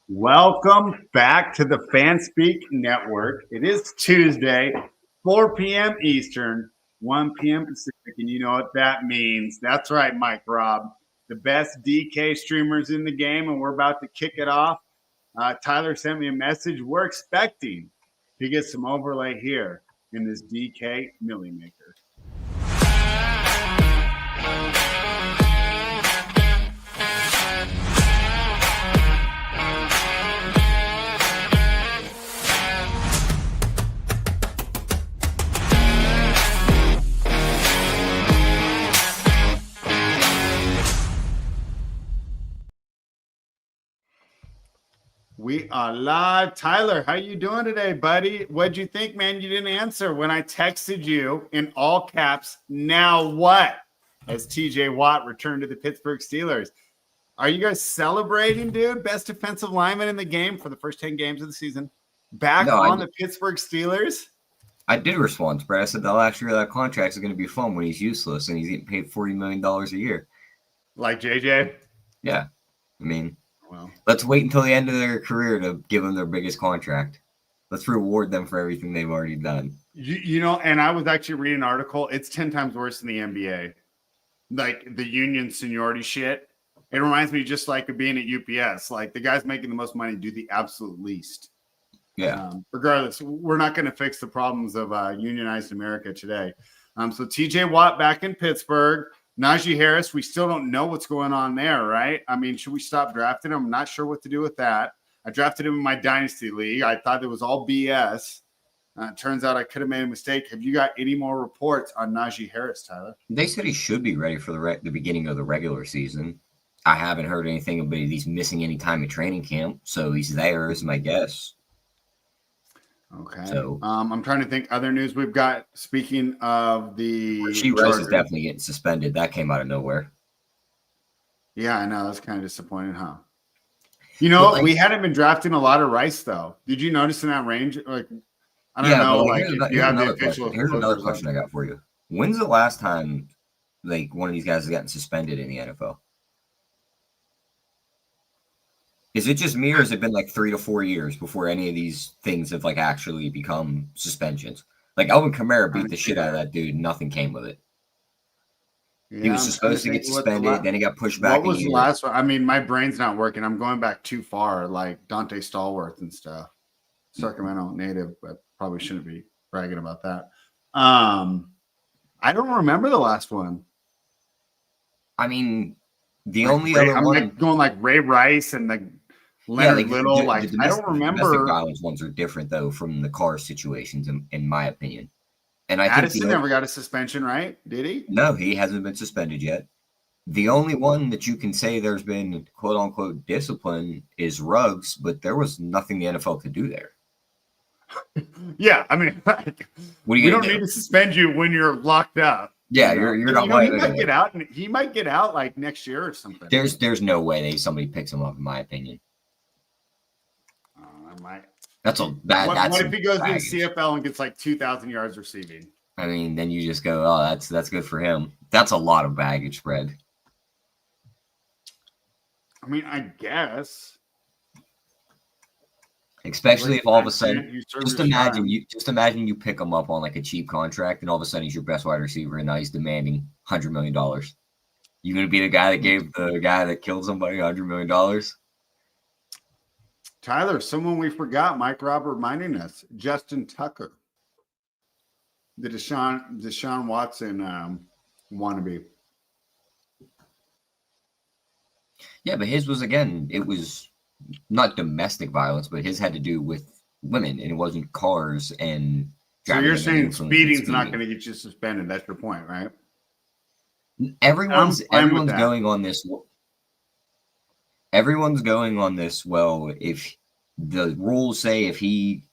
Welcome back to the Fanspeak Network. It is Tuesday, 4 p.m. Eastern, 1 p.m. Pacific, and you know what that means. That's right, Mike Robb, the best DK streamers in the game, and we're about to kick it off. Tyler sent me a message. We're expecting to get some overlay here in this DK Millymaker. We are live. Tyler, how you doing today, buddy? What'd you think, man? You didn't answer when I texted you in all caps. Now what? As TJ Watt returned to the Pittsburgh Steelers. Are you guys celebrating, dude? Best defensive lineman in the game for the first 10 games of the season. Back on the Pittsburgh Steelers? I did respond, Brad. I said the last year of that contract is going to be fun when he's useless and he's getting paid $40 million a year. Like JJ? Yeah. I mean, well, let's wait until the end of their career to give them their biggest contract. Let's reward them for everything they've already done. You know, and I was actually reading an article. It's 10 times worse than the NBA. Like the union seniority shit. It reminds me just like of being at UPS. Like the guys making the most money do the absolute least. Yeah. Regardless, we're not going to fix the problems of unionized America today. So TJ Watt back in Pittsburgh. Najee Harris, we still don't know what's going on there, right? I mean, should we stop drafting him? I'm not sure what to do with that. I drafted him in my dynasty league. I thought it was all BS. Turns out I could have made a mistake. Have you got any more reports on Najee Harris, Tyler? They said he should be ready for the beginning of the regular season. I haven't heard anything about he's missing any time at training camp, so he's there is my guess. Okay. So I'm trying to think other news we've got. Speaking of the Rice is definitely getting suspended. That came out of nowhere. Yeah, I know. That's kind of disappointing, huh? You know, we hadn't been drafting a lot of Rice though. Did you notice in that range? Like, I don't know. Like, here's another question I got for you. When's the last time like one of these guys has gotten suspended in the NFL? Is it just me, or has it been like 3 to 4 years before any of these things have like actually become suspensions? Like Alvin Kamara beat the shit out of that dude. Nothing came with it. Yeah, he was supposed to get suspended. Then he got pushed back. What was the last one? I mean, my brain's not working. I'm going back too far, like Dante Stallworth and stuff. Sacramento native, but probably shouldn't be bragging about that. I don't remember the last one. I mean, the only other one like going like Ray Rice and like Leonard Little. Like I don't remember. Domestic violence ones are different though from the car situations, in my opinion. And I Addison think never got a suspension, right? Did he? No, he hasn't been suspended yet. The only one that you can say there's been quote unquote discipline is Ruggs, but there was nothing the NFL could do there. Yeah, I mean, we don't need to suspend you when you're locked up. Yeah, you're not. He might get out, and he might get out like next year or something. There's no way somebody picks him up, in my opinion. I might. That's a bad. What if he goes to the CFL and gets like 2,000 yards receiving? I mean, then you just go, oh, that's good for him. That's a lot of baggage spread. I mean, I guess. Especially if all of a sudden, just imagine you pick him up on like a cheap contract, and all of a sudden he's your best wide receiver, and now he's demanding $100 million. You gonna be the guy that gave the guy that killed somebody $100 million? Tyler, someone we forgot, Mike Robb reminding us, Justin Tucker, the Deshaun Watson wannabe. Yeah, but his was, again, it was not domestic violence, but his had to do with women, and it wasn't cars and. So you're saying speeding's not going to get you suspended? That's your point, right? Everyone's going on this. Everyone's going on this. Well, if the rules say if he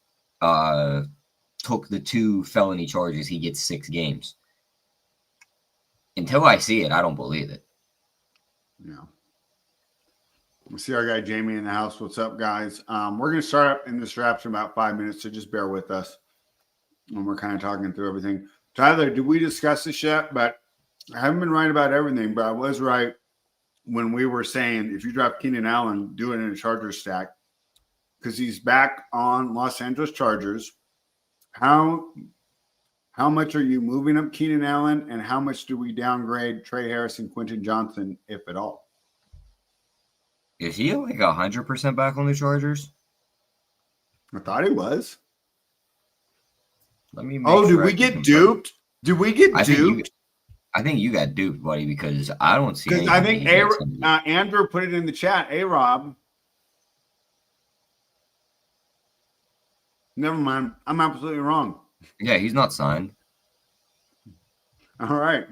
took the 2 felony charges, he gets 6 games. Until I see it, I don't believe it. No. We see our guy Jamie in the house. What's up, guys? We're going to start up in this draft in about 5 minutes, so just bear with us. And we're kind of talking through everything. Tyler, did we discuss this yet? But I haven't been right about everything, but I was right when we were saying if you draft Keenan Allen, do it in a Chargers stack. because he's back on Los Angeles Chargers. How much are you moving up Keenan Allen, and how much do we downgrade Trey Harris and Quentin Johnson, if at all? Is he like 100% back on the Chargers? I thought he was. Let me. Did we get duped? Did we get duped? I think you got duped, buddy, because I don't see. Because I think Andrew put it in the chat. Rob. Never mind. I'm absolutely wrong. Yeah, he's not signed. All right.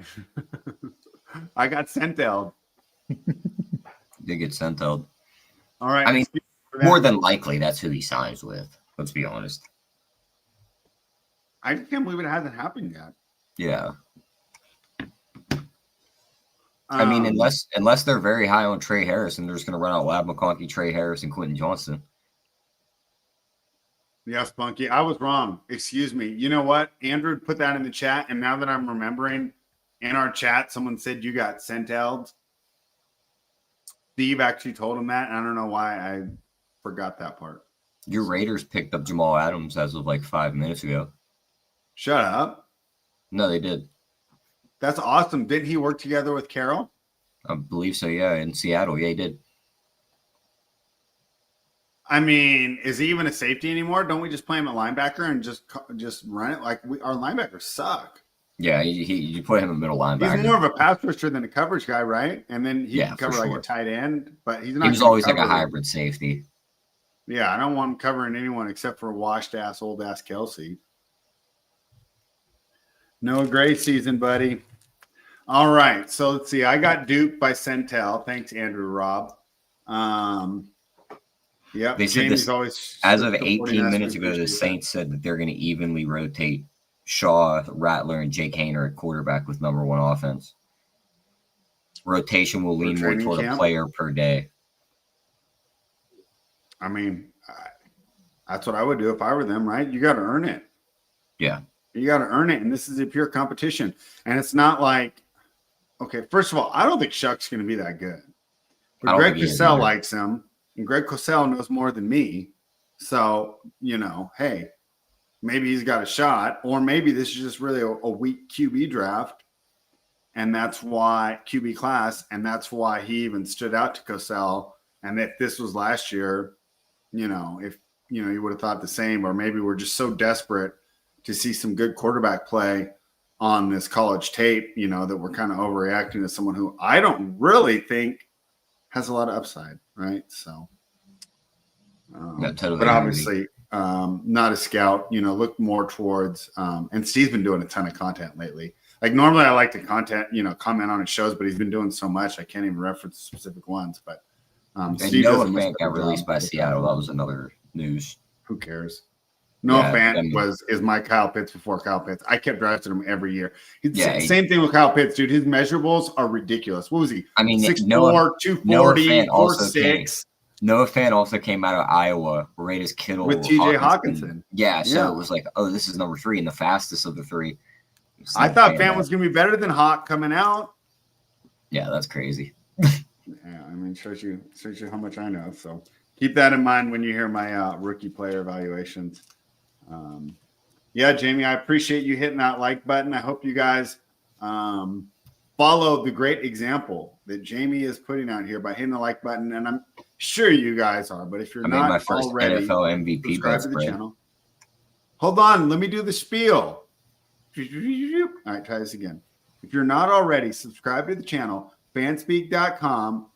I got sent-out. Did get sent out. All right. I mean, more than likely, that's who he signs with. Let's be honest. I just can't believe it hasn't happened yet. Yeah. I mean, unless they're very high on Trey Harris and they're just going to run out Lab McConkey, Trey Harris, and Quentin Johnson. Yes, Bunky. I was wrong. Excuse me. You know what? Andrew put that in the chat, and now that I'm remembering, in our chat, someone said you got sent out. Steve actually told him that. I don't know why I forgot that part. Your Raiders picked up Jamal Adams as of like 5 minutes ago. Shut up. No, they did. That's awesome. Didn't he work together with Carroll? I believe so, yeah. In Seattle, yeah, he did. I mean, is he even a safety anymore? Don't we just play him at linebacker and just run it? Like, our linebackers suck. Yeah, you put him in middle linebacker. He's more of a pass rusher than a coverage guy, right? And then he can cover like a tight end, but he's not. He was always like a hybrid safety. Yeah, I don't want him covering anyone except for washed-ass, old-ass Kelsey. No gray season, buddy. All right, so let's see. I got duped by Centel. Thanks, Andrew Rob. Yep. They said this, always as of 18 minutes ago, the Saints said that they're going to evenly rotate Shaw, Rattler, and Jake Haener at quarterback with number one offense. Rotation will lean more toward a player per day. I mean, that's what I would do if I were them, right? You got to earn it. Yeah. You got to earn it, and this is a pure competition. And it's not like, okay, first of all, I don't think Shuck's going to be that good. But Greg Cosell likes him, and Greg Cosell knows more than me. So, hey, maybe he's got a shot, or maybe this is just really a weak QB draft, and that's why QB class, and that's why he even stood out to Cosell. And if this was last year, if you would have thought the same, or maybe we're just so desperate to see some good quarterback play on this college tape, that we're kind of overreacting to someone who I don't really think has a lot of upside, right? So, totally. But obviously, not a scout. Look more towards. And Steve's been doing a ton of content lately. Like normally, I like to comment on his shows, but he's been doing so much I can't even reference specific ones. But Steve Noah Fant got released by Seattle. That was another news. Who cares? Noah Fant is my Kyle Pitts before Kyle Pitts. I kept drafting him every year. Same thing with Kyle Pitts, dude. His measurables are ridiculous. What was he? I mean, 6'4", 240, 4'6". Noah Fant also came out of Iowa, right as Kittle with TJ Hawkinson. Yeah, so it was like, oh, this is number 3 and the fastest of the 3. I thought Fant was going to be better than Hawk coming out. Yeah, that's crazy. Yeah, I mean, shows you how much I know. So keep that in mind when you hear my rookie player evaluations. Jamie, I appreciate you hitting that like button. I hope you guys follow the great example that Jamie is putting out here by hitting the like button, and I'm sure you guys are. But if you're not my first already, NFL MVP subscribe to the channel. Hold on, let me do the spiel. All right, try this again. If you're not already, subscribe to the channel. Fanspeak.com,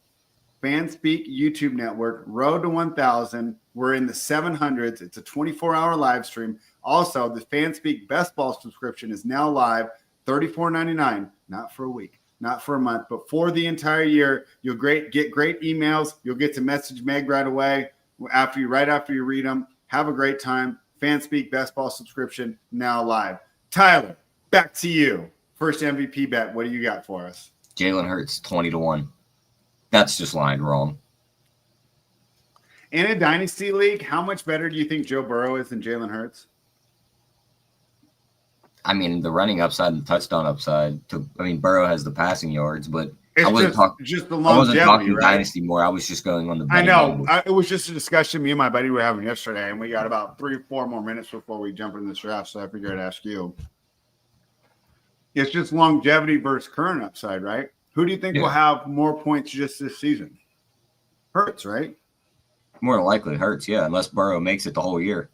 Fanspeak YouTube network, Road to 1,000. We're in the 700s. It's a 24-hour live stream. Also, the Fanspeak Best Ball subscription is now live, $34.99, not for a week, not for a month, but for the entire year. You'll get great emails. You'll get to message Meg right away after you read them. Have a great time. Fanspeak Best Ball subscription now live. Tyler, back to you. First MVP bet. What do you got for us? Jalen Hurts, 20-1. That's just lined wrong. In a dynasty league, how much better do you think Joe Burrow is than Jalen Hurts? I mean, the running upside and the touchdown upside. Burrow has the passing yards, but It's just the longevity, talking right? dynasty more. I was just going on the I betting know. numbers. It was just a discussion me and my buddy were having yesterday, and we got about 3 or 4 more minutes before we jump into this draft, so I figured I'd ask you. It's just longevity versus current upside, right? Who do you think will have more points just this season? Hurts, right? More than likely Hurts, yeah, unless Burrow makes it the whole year.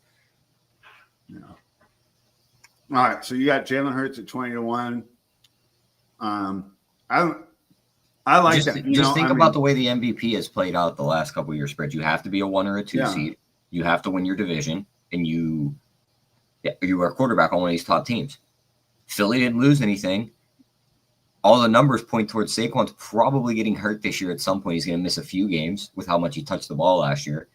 Yeah. All right, so you got Jalen Hurts at 20-1. I like that. Just think about the way the MVP has played out the last couple of years spread. You have to be a 1 or a 2 seed. You have to win your division, and you are a quarterback on one of these top teams. Philly didn't lose anything. All the numbers point towards Saquon's probably getting hurt this year at some point. He's going to miss a few games with how much he touched the ball last year.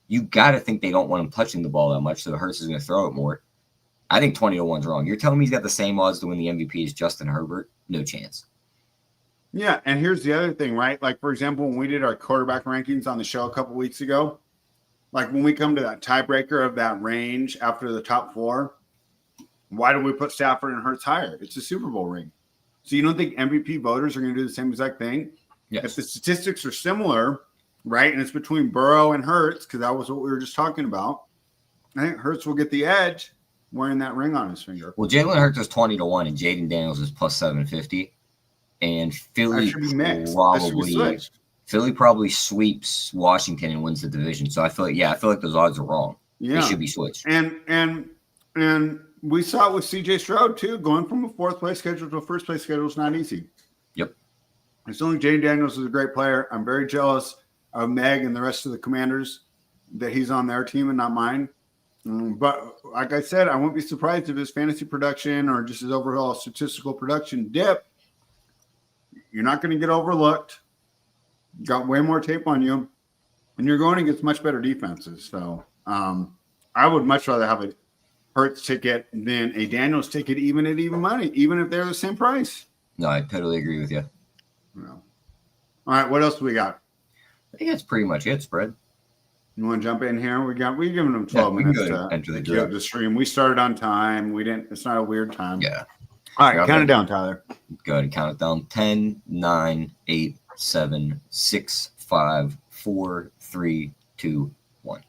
You got to think they don't want him touching the ball that much, so Hurts is going to throw it more. I think 20-1's wrong. You're telling me he's got the same odds to win the MVP as Justin Herbert? No chance. Yeah, and here's the other thing, right? Like, for example, when we did our quarterback rankings on the show a couple weeks ago, like when we come to that tiebreaker of that range after the top 4, why do we put Stafford and Hurts higher? It's a Super Bowl ring. So you don't think MVP voters are going to do the same exact thing? Yes. If the statistics are similar, right, and it's between Burrow and Hurts, because that was what we were just talking about, I think Hurts will get the edge wearing that ring on his finger. Well, Jalen Hurts is 20-1, and Jaden Daniels is plus 750. And Philly probably sweeps Washington and wins the division. So I feel like those odds are wrong. Yeah. They should be switched. And we saw it with CJ Stroud too. Going from a 4th place schedule to a 1st place schedule is not easy. Yep. I still think Jaden Daniels is a great player. I'm very jealous of Meg and the rest of the Commanders that he's on their team and not mine. But like I said, I won't be surprised if his fantasy production or just his overall statistical production dip. You're not going to get overlooked. You got way more tape on you, and you're going against much better defenses. So I would much rather have a Hurts ticket than a Daniels ticket, even at even money, even if they're the same price. No, I totally agree with you. No. All right, what else do we got? I think that's pretty much it, spread. You want to jump in here? We're giving them 12 minutes to enter the get the stream. We started on time. We didn't. It's not a weird time. Yeah. All right, count it down, Tyler. Go ahead and count it down. 10, 9, 8, 7, 6, 5, 4, 3, 2, 1.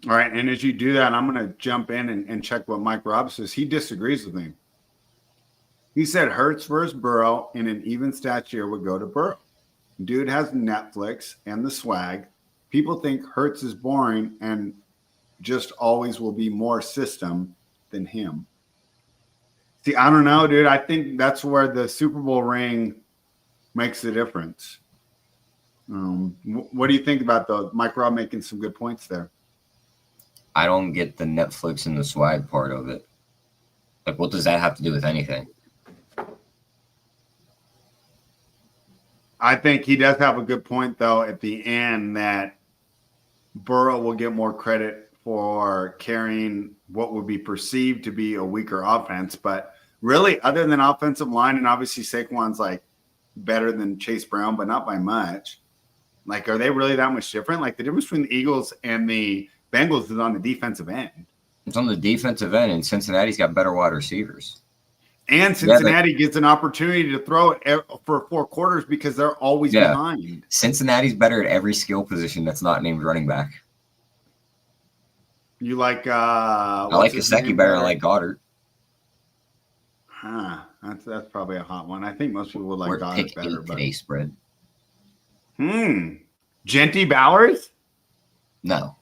All right, and as you do that, I'm going to jump in and check what Mike Robb says. He disagrees with me. He said Hurts versus Burrow in an even stats year would go to Burrow. Dude has Netflix and the swag. People think Hurts is boring and just always will be more system than him. See, I don't know, dude. I think that's where the Super Bowl ring makes the difference. What do you think about Mike Robb making some good points there? I don't get the Netflix and the swag part of it. Like, what does that have to do with anything? I think he does have a good point, though, at the end that Burrow will get more credit for carrying what would be perceived to be a weaker offense. But really, other than offensive line, and obviously Saquon's like better than Chase Brown, but not by much. Like, are they really that much different? Like, the difference between the Eagles and the Bengals is on the defensive end. It's on the defensive end, and Cincinnati's got better wide receivers. And Cincinnati gets an opportunity to throw it for 4 quarters because they're always behind. Cincinnati's better at every skill position that's not named running back. You like I like Gesicki better than I like Goddard. Huh. That's probably a hot one. I think most people would like Goddard better. But today spread. Genty Bowers? No.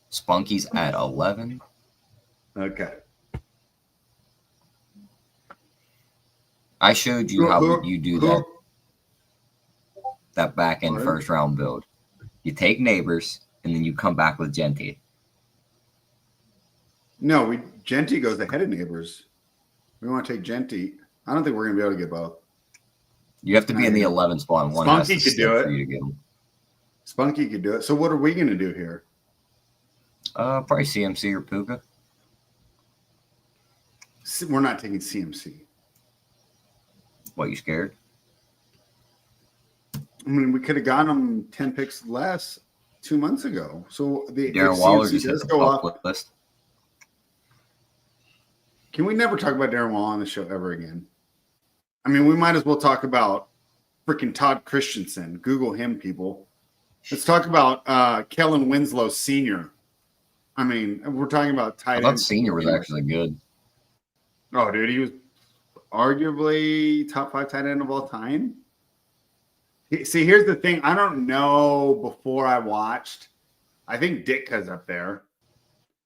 Spunky's at 11. Okay. I showed you how you do that back end first round build. You take Neighbors and then you come back with Genty. No, Genty goes ahead of Neighbors. We want to take Genty. I don't think we're going to be able to get both. You have to be in the 11 spot. And one Spunky could do it. For you to get him. Spunky could do it. So what are we going to do here? Probably CMC or Puka. We're not taking CMC. What, you scared? I mean, we could have gotten him 10 picks less 2 months ago. So the Darren Waller CMC just does hit go the off. list. Can we never talk about Darren Wall on the show ever again? I mean, we might as well talk about freaking Todd Christensen. Google him, people. Let's talk about Kellen Winslow Sr. I mean, we're talking about tight I thought end. Senior was actually good. Oh, dude, he was arguably top 5 tight end of all time. See, here's the thing. I don't know before I watched. I think Ditka's up there.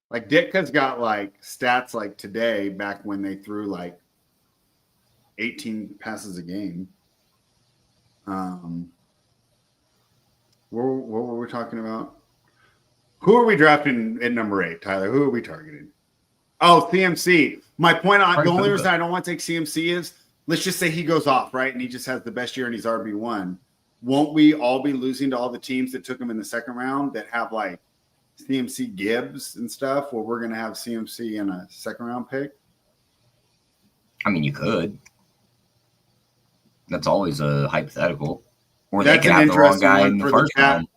Like, Ditka's got, like, stats like today back when they threw, like, 18 passes a game. What were we talking about? Who are we drafting at number 8, Tyler? Who are we targeting? Oh, CMC. My point on the only reason I don't want to take CMC is let's just say he goes off, right? And he just has the best year and he's RB1. Won't we all be losing to all the teams that took him in the second round that have like CMC Gibbs and stuff where we're going to have CMC in a second round pick? I mean, you could. That's always a hypothetical. Or That's they could have the wrong guy in the first round.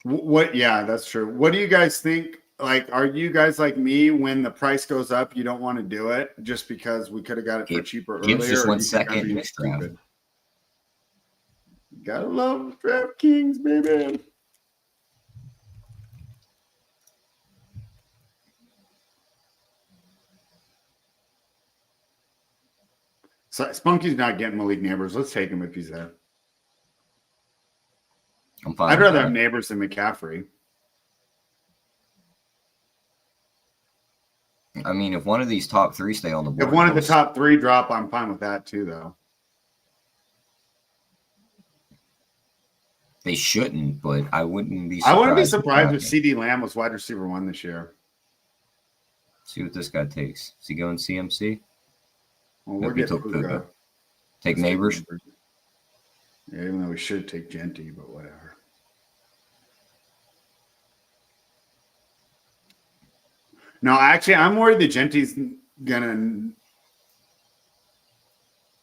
What? Yeah, that's true. What do you guys think? Like, are you guys like me when the price goes up, you don't want to do it just because we could have got it for cheaper earlier? Gibbs just went second in this draft. Gotta love DraftKings, baby. So Spunky's not getting Malik Neighbors. Let's take him if he's there. I'm fine. I'd rather have Neighbors than McCaffrey. I mean, if one of these top 3 stay on the board. If one of the top 3 drop, I'm fine with that too, though. They shouldn't, but I wouldn't be surprised. I wouldn't be surprised if CD Lamb was wide receiver 1 this year. See what this guy takes. Is he going CMC? Well, we're getting Puka. Take Neighbors. Yeah, even though we should take Genty, but whatever. No, actually, I'm worried that Genty's gonna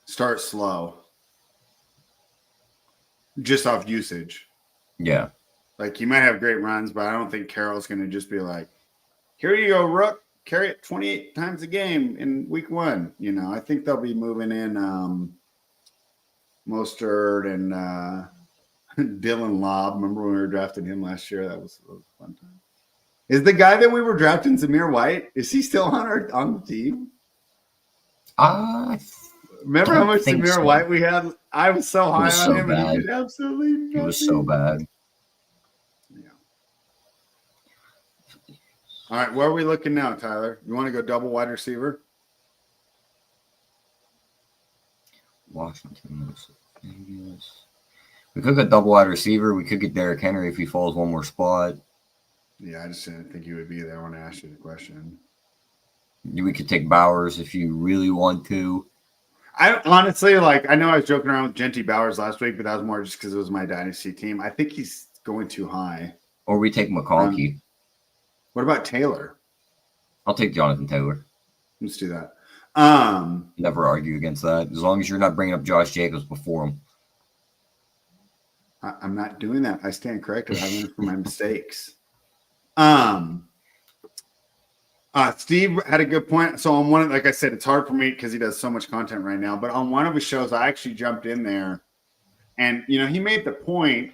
start slow, just off usage. Yeah, like he might have great runs, but I don't think Carroll's gonna just be like, "Here you go, Rook, carry it 28 times a game in week 1." You know, I think they'll be moving in Mostert and Dylan Lobb. Remember when we were drafting him last year? That was a fun time. Is the guy that we were drafting Zamir White? Is he still on the team? Remember how much Zamir White we had? I was so high on him, and he did absolutely nothing. It was so bad. Yeah. All right, where are we looking now, Tyler? You want to go double wide receiver? Washington. We could get double wide receiver. We could get Derrick Henry if he falls one more spot. Yeah, I just didn't think he would be there when I asked you the question. We could take Bowers if you really want to. I honestly, like, I know I was joking around with Genty Bowers last week, but that was more just because it was my dynasty team. I think he's going too high. Or we take McConkey. What about Taylor? I'll take Jonathan Taylor. Let's do that. Never argue against that, as long as you're not bringing up Josh Jacobs before him. I'm not doing that. I stand corrected. I learned from my mistakes. Steve had a good point. So on one, like I said, it's hard for me because he does so much content right now. But on one of his shows, I actually jumped in there, and he made the point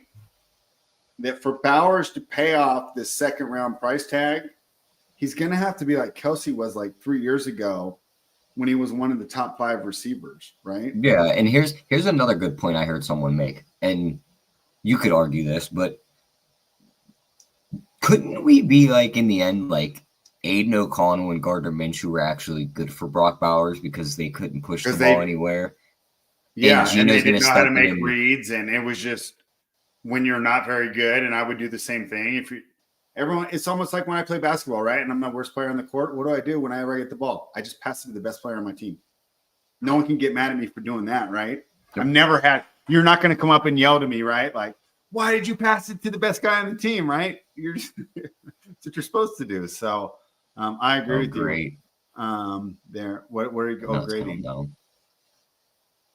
that for Bowers to pay off this second round price tag, he's going to have to be like Kelsey was like 3 years ago when he was one of the top 5 receivers, right? Yeah, and here's another good point I heard someone make, and you could argue this, but couldn't we be like in the end like Aiden O'Connell and Gardner Minshew were actually good for Brock Bowers because they couldn't push the ball anywhere? Yeah, and they didn't know how to make reads, and it was just when you're not very good. And I would do the same thing. It's almost like when I play basketball, right? And I'm the worst player on the court. What do I do whenever I get the ball? I just pass it to the best player on my team. No one can get mad at me for doing that, right? Yep. You're not going to come up and yell to me, right? Like, why did you pass it to the best guy on the team, right? That's what you're supposed to do. So I agree with you. There. What are you grading?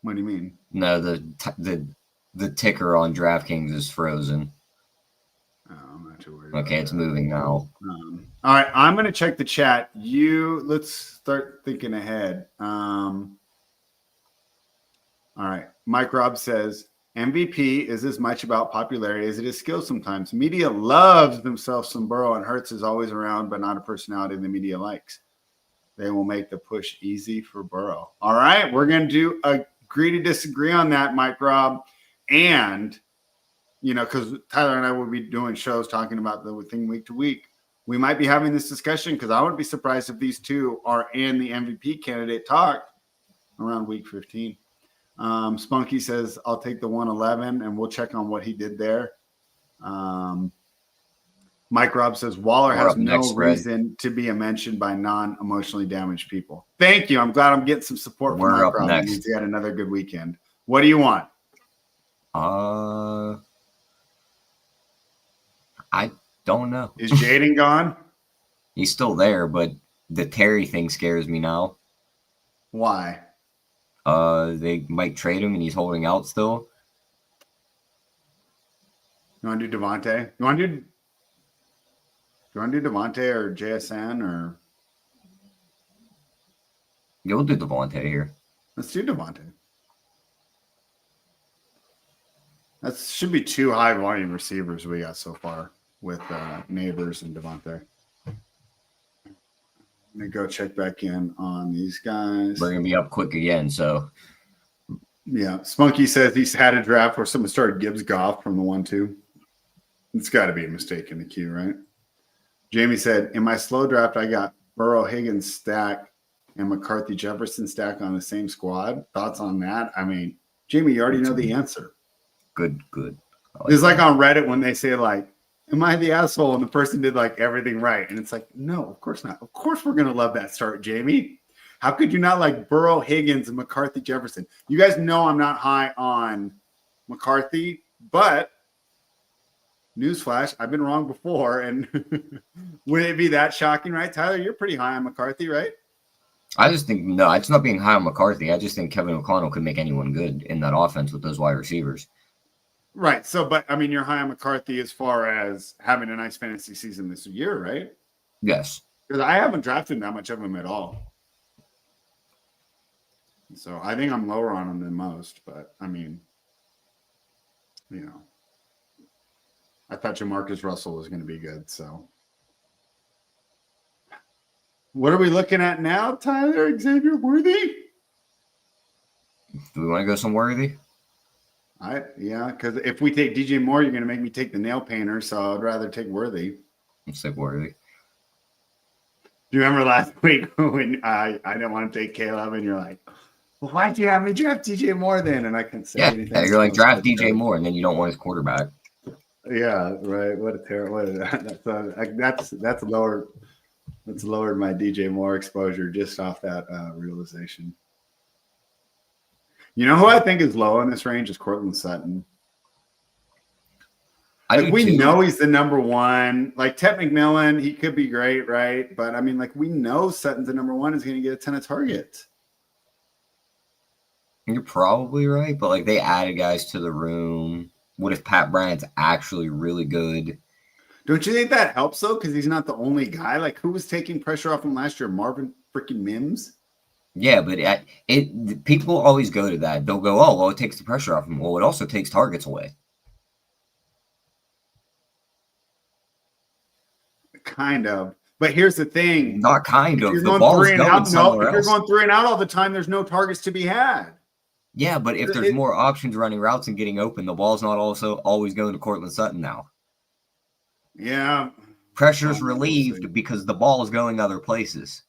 What do you mean? No, the ticker on DraftKings is frozen. Oh, I'm not too worried. Okay, it's moving now. All right, I'm going to check the chat. Let's start thinking ahead. All right, Mike Robb says MVP is as much about popularity as it is skill. Sometimes media loves themselves some Burrow, and Hurts is always around, but not a personality the media likes. They will make the push easy for Burrow. All right, we're going to do agree to disagree on that, Mike Robb, and because Tyler and I will be doing shows talking about the thing week to week. We might be having this discussion because I wouldn't be surprised if these two are in the MVP candidate talk around week 15. Spunky says, I'll take the 111, and we'll check on what he did there. Mike Robb says, Waller has no reason to be mentioned by non-emotionally damaged people. Thank you. I'm glad I'm getting some support from Mike Robb. It means he had another good weekend. What do you want? I don't know. Is Jaden gone? He's still there, but the Terry thing scares me now. Why? They might trade him and he's holding out still. You want to do Devontae? You want to do Devontae or JSN or? You'll do Devontae here. Let's do Devontae. That should be two high volume receivers we got so far with Neighbors and Devontae. I'm gonna go check back in on these guys. We're gonna be up quick again, so yeah. Spunky says he's had a draft where someone started Gibbs Goff from the 1-2. It's got to be a mistake in the queue, right? Jamie said, in my slow draft, I got Burrow Higgins stack and McCarthy Jefferson stack on the same squad. Thoughts on that? I mean, Jamie, you already know the answer. Good. It's like on Reddit when they say, like, am I the asshole? And the person did like everything right. And it's like, no, of course not. Of course we're going to love that start, Jamie. How could you not like Burrow Higgins and McCarthy Jefferson? You guys know I'm not high on McCarthy, but newsflash, I've been wrong before. And would it be that shocking, right? Tyler, you're pretty high on McCarthy, right? I just think, no, it's not being high on McCarthy. I just think Kevin O'Connell could make anyone good in that offense with those wide receivers. Right. So, but I mean, you're high on McCarthy as far as having a nice fantasy season this year, right? Yes. Because I haven't drafted that much of him at all. So I think I'm lower on him than most, but I mean, I thought Jamarcus Russell was going to be good. So what are we looking at now, Tyler? Xavier Worthy? Do we want to go some Worthy? Because if we take DJ Moore, you're going to make me take the nail painter, so I'd rather take Worthy. Let's take Worthy. Do you remember last week when I didn't want to take Caleb, and you're like, well, why'd you have me draft DJ Moore then? And I couldn't say anything. Yeah, you're like, draft DJ Moore, and then you don't want his quarterback. Yeah, right. What a terrible. That's lowered. That's lowered my DJ Moore exposure just off that realization. You know who I think is low in this range is Cortland Sutton. We know he's the number one. Like Ted McMillan, he could be great, right? But I mean, like we know Sutton's the number one is going to get a ton of targets. You're probably right, but like they added guys to the room. What if Pat Bryant's actually really good? Don't you think that helps though? Because he's not the only guy. Like who was taking pressure off him last year? Marvin freaking Mims. Yeah, but people always go to that. They'll go, oh, well, it takes the pressure off him. Well, it also takes targets away. Kind of. But here's the thing. Not kind of. The ball is going somewhere else. If you're going 3 and out all the time, there's no targets to be had. Yeah, but if there's more options running routes and getting open, the ball's not also always going to Cortland Sutton now. Yeah. Pressure's relieved because the ball is going other places.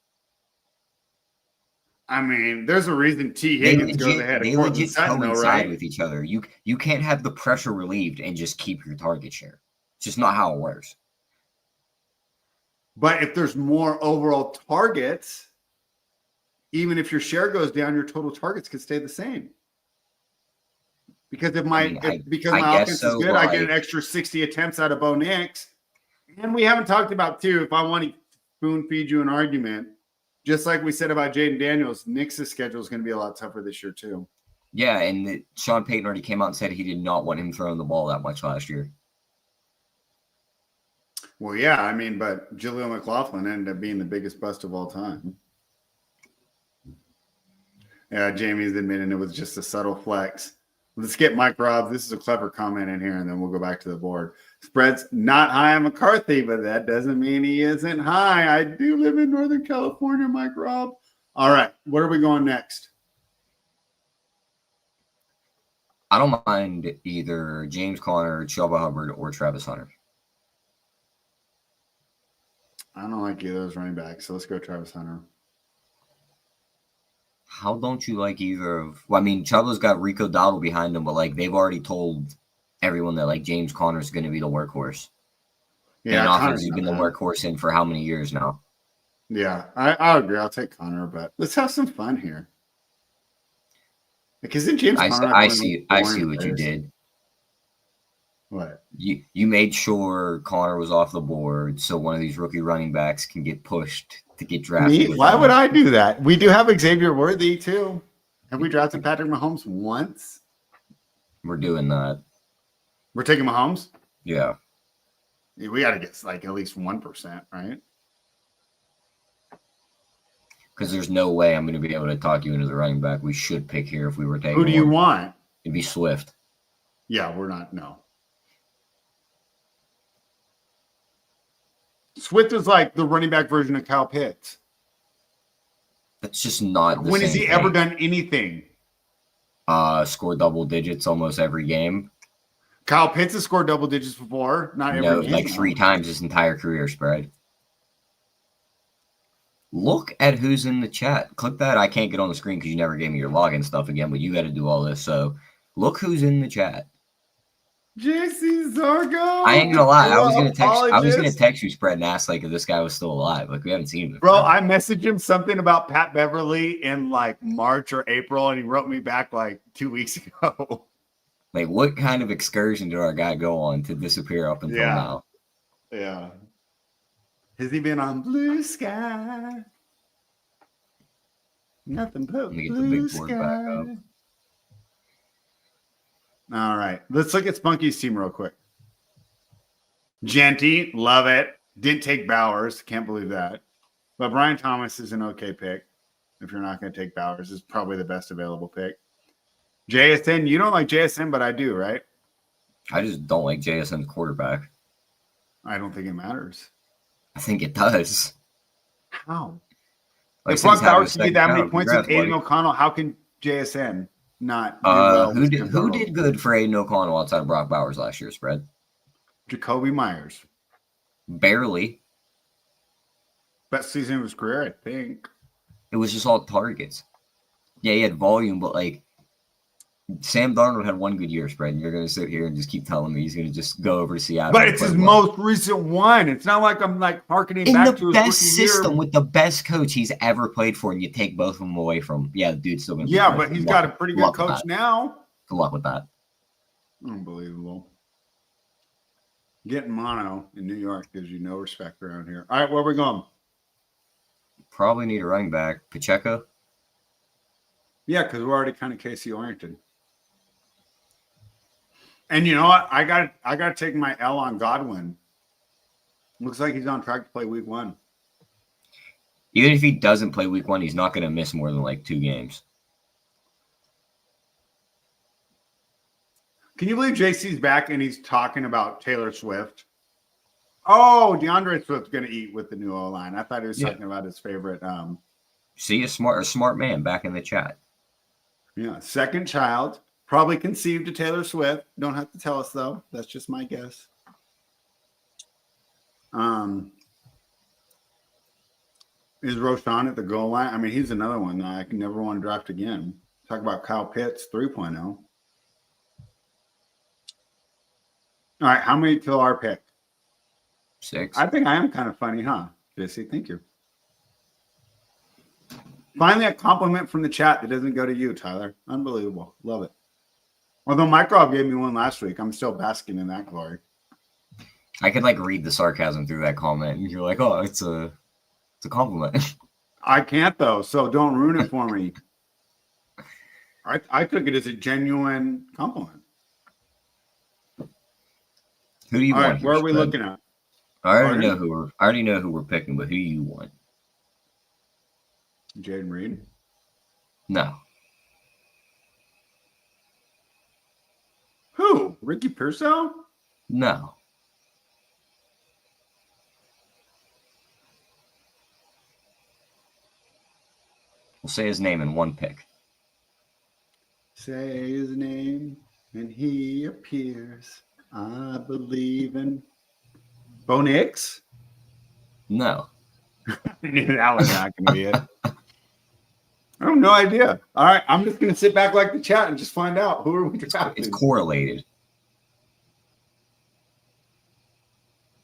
I mean, there's a reason T. Higgins goes ahead of Cortland Sutton, though, right? With each other. You can't have the pressure relieved and just keep your target share. It's just not how it works. But if there's more overall targets, even if your share goes down, your total targets could stay the same. Because if my offense is good, I get an extra 60 attempts out of Bo Nix. And we haven't talked about, too, if I want to spoon feed you an argument, just like we said about Jaden Daniels, Nix's schedule is going to be a lot tougher this year, too. Yeah, and Sean Payton already came out and said he did not want him throwing the ball that much last year. Well, yeah, I mean, but Jaleel McLaughlin ended up being the biggest bust of all time. Yeah, Jamie's admitting it was just a subtle flex. Let's get Mike Robb. This is a clever comment in here, and then we'll go back to the board. Spread's not high on McCarthy, but that doesn't mean he isn't high. I do live in Northern California, Mike Robb. All right, where are we going next? I don't mind either James Conner, Chuba Hubbard, or Travis Hunter. I don't like either of those running backs, so let's go Travis Hunter. How don't you like either of? Well, I mean, Chuba's got Rico Dowdle behind him, but like they've already told everyone that like James Conner's going to be the workhorse. Yeah, and offense has been the workhorse in for how many years now? Yeah, I agree. I'll take Conner, but let's have some fun here. Because in James Conner, I see what you did. What? You made sure Conner was off the board so one of these rookie running backs can get pushed to get drafted. Me? Why would I do that? We do have Xavier Worthy too. Have we drafted Patrick Mahomes once? We're doing that. We're taking Mahomes? Yeah. We got to get like at least 1%, right? Because there's no way I'm going to be able to talk you into the running back we should pick here if we were taking. Who do you want? It'd be Swift. Yeah, we're not. No. Swift is like the running back version of Kyle Pitts. That's just not the When same has he thing. ever done anything? Score double digits almost every game. Kyle Pitts has scored double digits before. Not every game. Like 3 times his entire career spread. Look at who's in the chat. Click that. I can't get on the screen because you never gave me your login stuff again, but you got to do all this. So look who's in the chat. JC Zargo. I ain't gonna lie. I was gonna text you, Spread, and ask like if this guy was still alive. Like we haven't seen him before. Bro, I messaged him something about Pat Beverly in like March or April, and he wrote me back like 2 weeks ago. Like, what kind of excursion did our guy go on to disappear up until now? Yeah. Has he been on Blue Sky? Nothing but Blue Sky. Back up. All right. Let's look at Spunky's team real quick. Genty, love it. Didn't take Bowers. Can't believe that. But Brian Thomas is an okay pick. If you're not going to take Bowers, is probably the best available pick. JSN, you don't like JSN, but I do, right? I just don't like JSN's quarterback. I don't think it matters. I think it does. How? Like, if Brock Bowers can get that many points with Aiden O'Connell, how can JSN not do well? Who did good for Aiden O'Connell outside of Brock Bowers last year, Spread? Jacoby Myers. Barely. Best season of his career, I think. It was just all targets. Yeah, he had volume, but like Sam Darnold had one good year, Spread, and you're going to sit here and just keep telling me he's going to just go over to Seattle. But it's his most recent one. It's not like I'm like harkening back to his best system year. With the best coach he's ever played for, and you take both of them away from. Yeah, the dude's still going to. Yeah, but he's got a pretty good coach now. Good luck with that. Unbelievable. Getting mono in New York gives you no respect around here. All right, where are we going? Probably need a running back. Pacheco. Yeah, because we're already kind of Casey oriented. And you know what? I got to take my L on Godwin. Looks like he's on track to play week 1. Even if he doesn't play week 1, he's not going to miss more than like 2 games. Can you believe JC's back and he's talking about Taylor Swift? Oh, DeAndre Swift's going to eat with the new O-line. I thought he was talking about his favorite. See, a smart man back in the chat. Yeah, second child. Probably conceived to Taylor Swift. Don't have to tell us, though. That's just my guess. Is Roshan at the goal line? I mean, he's another one that I can never want to draft again. Talk about Kyle Pitts 3.0. All right, how many till our pick? 6. I think I am kind of funny, huh, Jesse? Thank you. Finally, a compliment from the chat that doesn't go to you, Tyler. Unbelievable. Love it. Although Mike Robb gave me one last week, I'm still basking in that glory. I could like read the sarcasm through that comment, and you're like, "Oh, it's a compliment." I can't though, so don't ruin it for me. I took it as a genuine compliment. Who do you All want? Right, where are we looking at? I already know who we're picking, but who you want? Jaden Reed. No. Who? Ricky Pearsall? No. We'll say his name in one pick. Say his name and he appears. I believe in Bo Nix. No. I knew that was not going to be it. I have no idea. All right, I'm just going to sit back like the chat and just find out who are we drafting. It's correlated.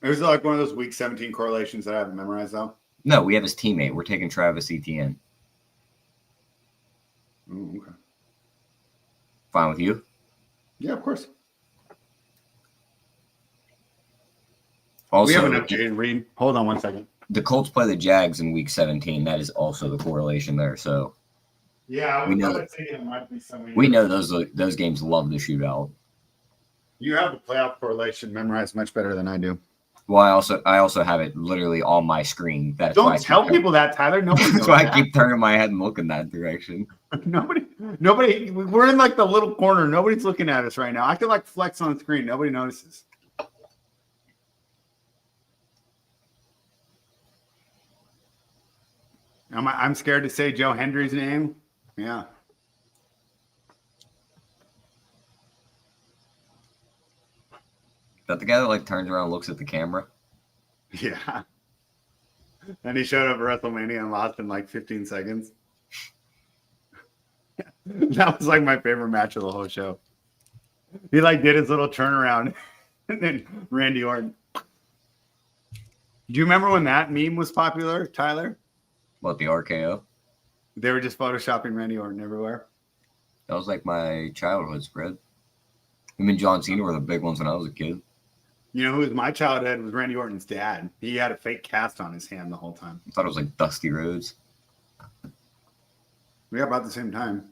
Is it like one of those week 17 correlations that I haven't memorized though? No, we have his teammate. We're taking Travis Etienne. Ooh, okay. Fine with you? Yeah, of course. Also, we have enough Jaden Reed. Hold on one second. The Colts play the Jags in week 17. That is also the correlation there. So yeah, we know those games love the shootout. You have the playoff correlation memorized much better than I do. Well, I also have it literally on my screen. That's Don't tell people that, Tyler. Nobody knows that's why I keep turning my head and looking that direction. Nobody. We're in like the little corner. Nobody's looking at us right now. I can like flex on the screen. Nobody notices. I'm scared to say Joe Hendry's name. Yeah. Is that the guy that like turns around and looks at the camera? Yeah. And he showed up at WrestleMania and lost in like 15 seconds. That was like my favorite match of the whole show. He like did his little turnaround and then Randy Orton. Do you remember when that meme was popular, Tyler? What, the RKO? They were just photoshopping Randy Orton everywhere. That was like my childhood spread. Him and John Cena were the big ones when I was a kid. You know who was my childhood? Was Randy Orton's dad. He had a fake cast on his hand the whole time. I thought it was like Dusty Rhodes. We got about the same time.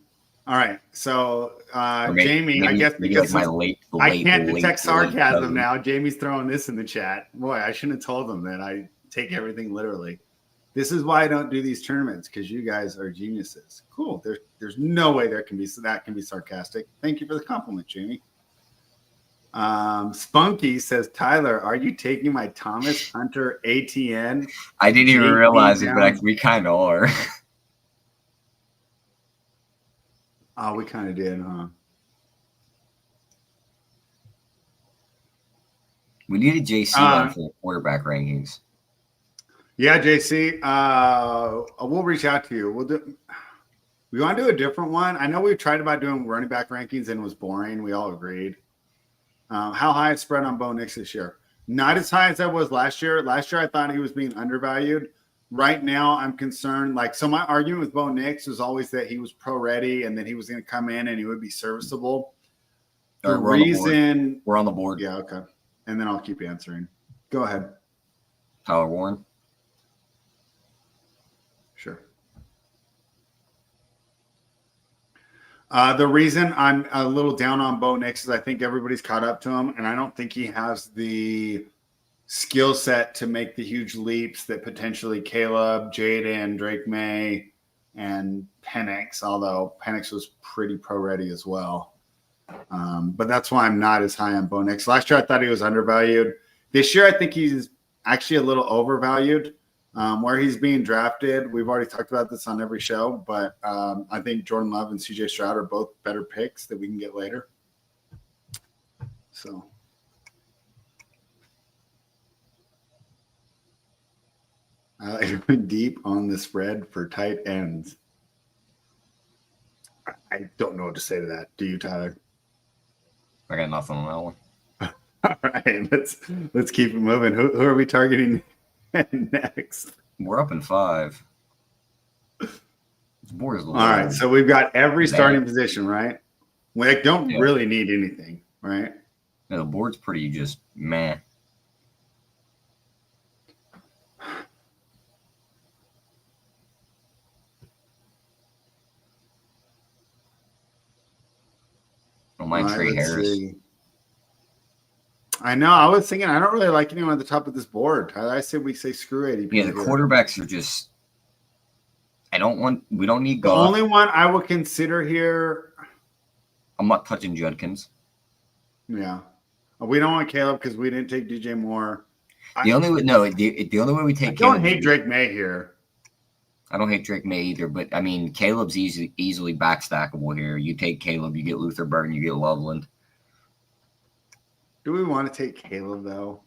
All right. So Jamie, I guess because like my late I can't detect sarcasm now. Jamie's throwing this in the chat. Boy, I shouldn't have told them that I take everything literally. This is why I don't do these tournaments, because you guys are geniuses. Cool. There's no way that can be sarcastic. Thank you for the compliment, Jamie. Spunky says, Tyler, are you taking my Thomas Hunter ATN? I didn't even realize it, but we kind of are. Oh, we kind of did, huh? We need a JC one for quarterback rankings. Yeah, JC. We'll reach out to you. We want to do a different one. I know we've tried about doing running back rankings and it was boring. We all agreed. How high is spread on Bo Nix this year? Not as high as I was last year. Last year, I thought he was being undervalued. Right now, I'm concerned. So my argument with Bo Nix was always that he was pro-ready and that he was going to come in and he would be serviceable. We're on the board. Yeah, okay. And then I'll keep answering. Go ahead. Tyler Warren. Sure. The reason I'm a little down on Bo Nix is I think everybody's caught up to him, and I don't think he has the skill set to make the huge leaps that potentially Caleb, Jaden, Drake May, and Penix, although Penix was pretty pro-ready as well. But that's why I'm not as high on Bo Nix. Last year, I thought he was undervalued. This year, I think he's actually a little overvalued. Where he's being drafted, we've already talked about this on every show, but I think Jordan Love and CJ Stroud are both better picks that we can get later. So, I like going deep on the spread for tight ends. I don't know what to say to that. Do you, Tyler? I got nothing on that one. All right, let's keep it moving. Who are we targeting next? We're up in 5. This board is all right, so we've got every starting position, right? We don't really need anything, right? Yeah, the board's pretty just meh. Don't mind Trey Harris. See. I know. I was thinking I don't really like anyone at the top of this board. I say we say screw ADP. Yeah, the quarterbacks are just. We don't need The Goff. only one I would consider here. I'm not touching Judkins. Yeah. We don't want Caleb because we didn't take DJ Moore. The only way we take I Caleb. don't hate Drake May here. I don't hate Drake May either, but I mean Caleb's easily backstackable here. You take Caleb, you get Luther Burton, you get Loveland. Do we want to take Caleb though?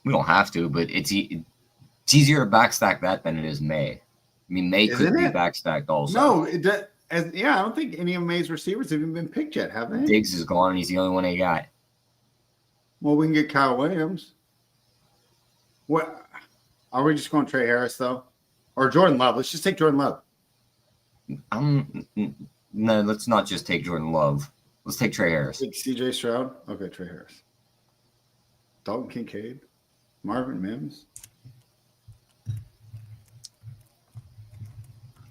We don't have to, but it's easier to backstack that than it is May. I mean, May could be backstacked also. No, I don't think any of May's receivers have even been picked yet, have they? Diggs is gone, and he's the only one they got. Well, we can get Kyle Williams. What? Are we just going Trey Harris though, or Jordan Love? Let's just take Jordan Love. No, let's not just take Jordan Love. Let's take Trey Harris. Take CJ Stroud. Okay, Trey Harris. Dalton Kincaid, Marvin Mims.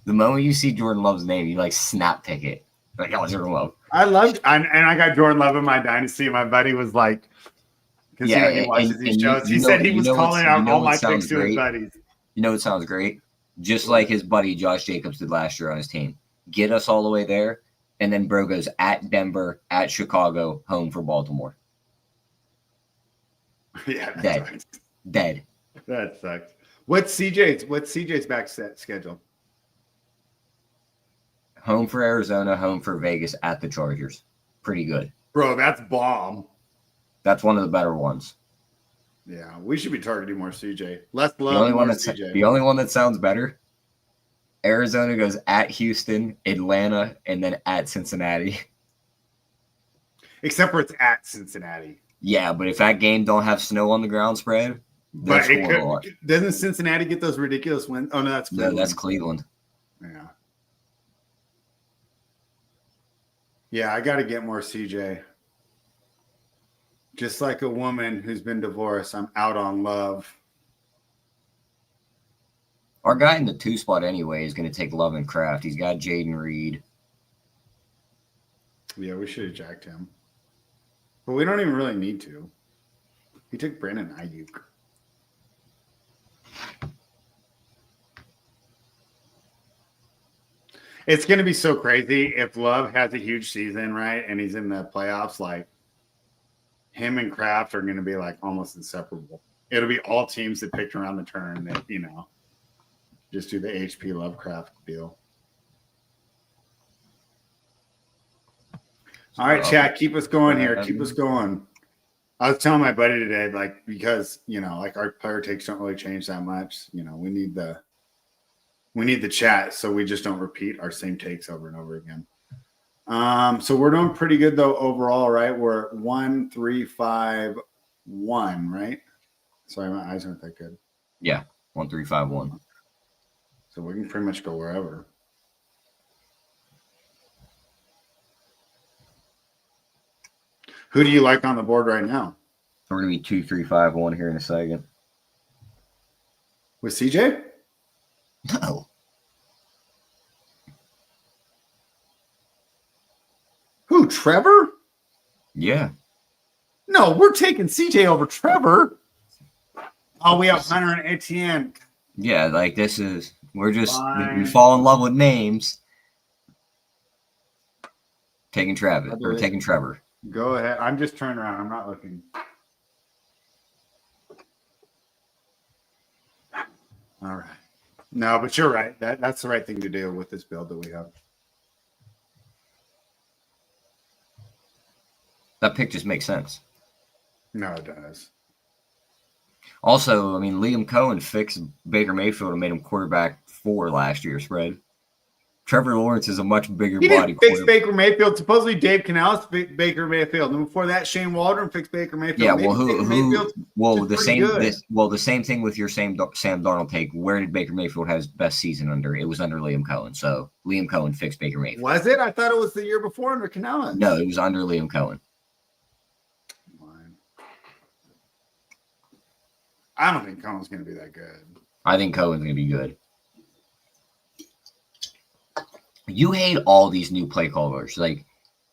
The moment you see Jordan Love's name, you like snap pick it. Like, oh, Jordan Love. I got Jordan Love in my dynasty. My buddy was like, because he watches these shows. He said he was calling out all my picks to his buddies. You know what sounds great? Just like his buddy Josh Jacobs did last year on his team. Get us all the way there, and then bro goes at Denver, at Chicago, home for Baltimore. Yeah, Dead. That sucks. What's CJ's back set schedule? Home for Arizona, home for Vegas, at the Chargers. Pretty good. Bro, that's bomb. That's one of the better ones. Yeah, we should be targeting more CJ. Less love, more CJ. The only one that sounds better, Arizona goes at Houston, Atlanta, and then at Cincinnati. Except for it's at Cincinnati. Yeah, but if that game don't have snow on the ground spread, but doesn't Cincinnati get those ridiculous wins? Oh, no, that's Cleveland. No, that's Cleveland. Yeah. Yeah, I got to get more CJ. Just like a woman who's been divorced, I'm out on love. Our guy in the 2 spot anyway is going to take Love and Kraft. He's got Jaden Reed. Yeah, we should have jacked him. But we don't even really need to. He took Brandon Ayuk. It's going to be so crazy if Love has a huge season, right? And he's in the playoffs, like him and Kraft are going to be like almost inseparable. It'll be all teams that picked around the turn that, just do the HP Lovecraft deal. All right, chat, keep us going here. Keep us going. I was telling my buddy today, like, because, our player takes don't really change that much. We need the chat so we just don't repeat our same takes over and over again. So we're doing pretty good though overall, right? We're at 1, 3, 5, 1, right? Sorry, my eyes aren't that good. Yeah, 1, 3, 5, 1. So we can pretty much go wherever. Who do you like on the board right now? We're gonna be 2, 3, 5, 1 here in a second. With CJ? No. Who, Trevor? Yeah. No, we're taking CJ over Trevor. Oh, we have Hunter and Etienne. Yeah, like we fall in love with names. Taking Travis or taking Trevor. Go ahead. I'm just turning around. I'm not looking. All right. No, but you're right. That's the right thing to do with this build that we have. That pick just makes sense. No, it does. Also, I mean, Liam Cohen fixed Baker Mayfield and made him quarterback 4 last year spread. Trevor Lawrence is a much bigger body. He fixed Baker Mayfield. Supposedly Dave Canales fixed Baker Mayfield, and before that, Shane Waldron fixed Baker Mayfield. Yeah, the same thing with your Sam Darnold take. Where did Baker Mayfield have his best season under? It was under Liam Cohen. So Liam Cohen fixed Baker Mayfield. Was it? I thought it was the year before under Canales. No, it was under Liam Cohen. I don't think Cohen's going to be that good. I think Cohen's going to be good. You hate all these new play callers. Like,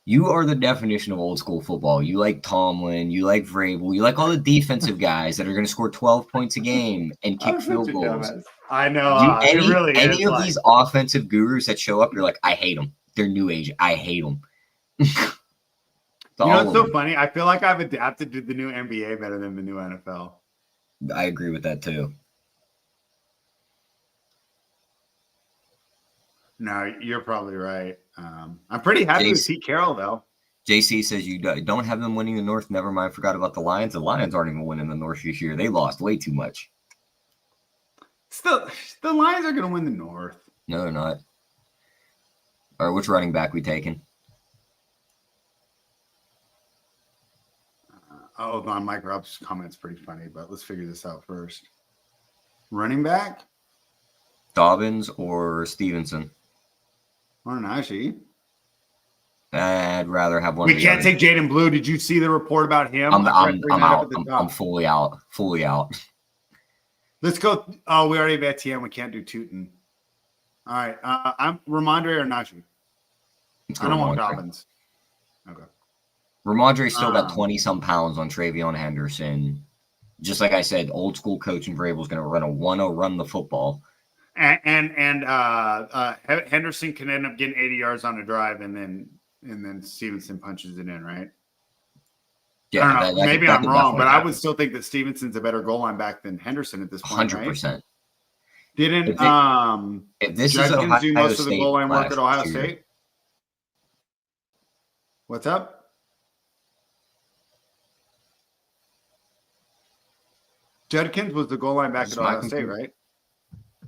You are the definition of old school football. You like Tomlin, you like Vrabel, you like all the defensive guys that are going to score 12 points a game and kick I'm such field a goals. dumbass. I know. You It really is. any of these offensive gurus that show up, you're like, I hate them. They're new age. I hate them. You know what's so funny? I feel like I've adapted to the new NBA better than the new NFL. I agree with that too. No, you're probably right. I'm pretty happy with Pete Carroll, though. JC says you don't have them winning the North. Never mind. Forgot about the Lions. The Lions aren't even winning the North this year. They lost way too much. Still, the Lions are going to win the North. No, they're not. All right, which running back we taking? Hold on. Mike Rob's comment's pretty funny, but let's figure this out first. Running back? Dobbins or Stevenson? Or Najee? I'd rather have one. We can't take Jaden Blue. Did you see the report about him? I'm out. I'm fully out. Fully out. Let's go. Oh, we already have TM. We can't do Tootin. All right. I'm Ramondre or Najee. I don't want Dobbins. Okay. Ramondre still got 20-some pounds on Travion Henderson. Just like I said, old school coach and Vrabel's going to run the football. And Henderson can end up getting 80 yards on a drive, and then Stevenson punches it in, right? Yeah, I don't know. Maybe I'm wrong, but I would still think that Stevenson's a better goal line back than Henderson at this point. 100%. Right? Didn't if this Judkins is do most of the goal line work at Ohio State? What's up? Judkins was the goal line back at Ohio State, right?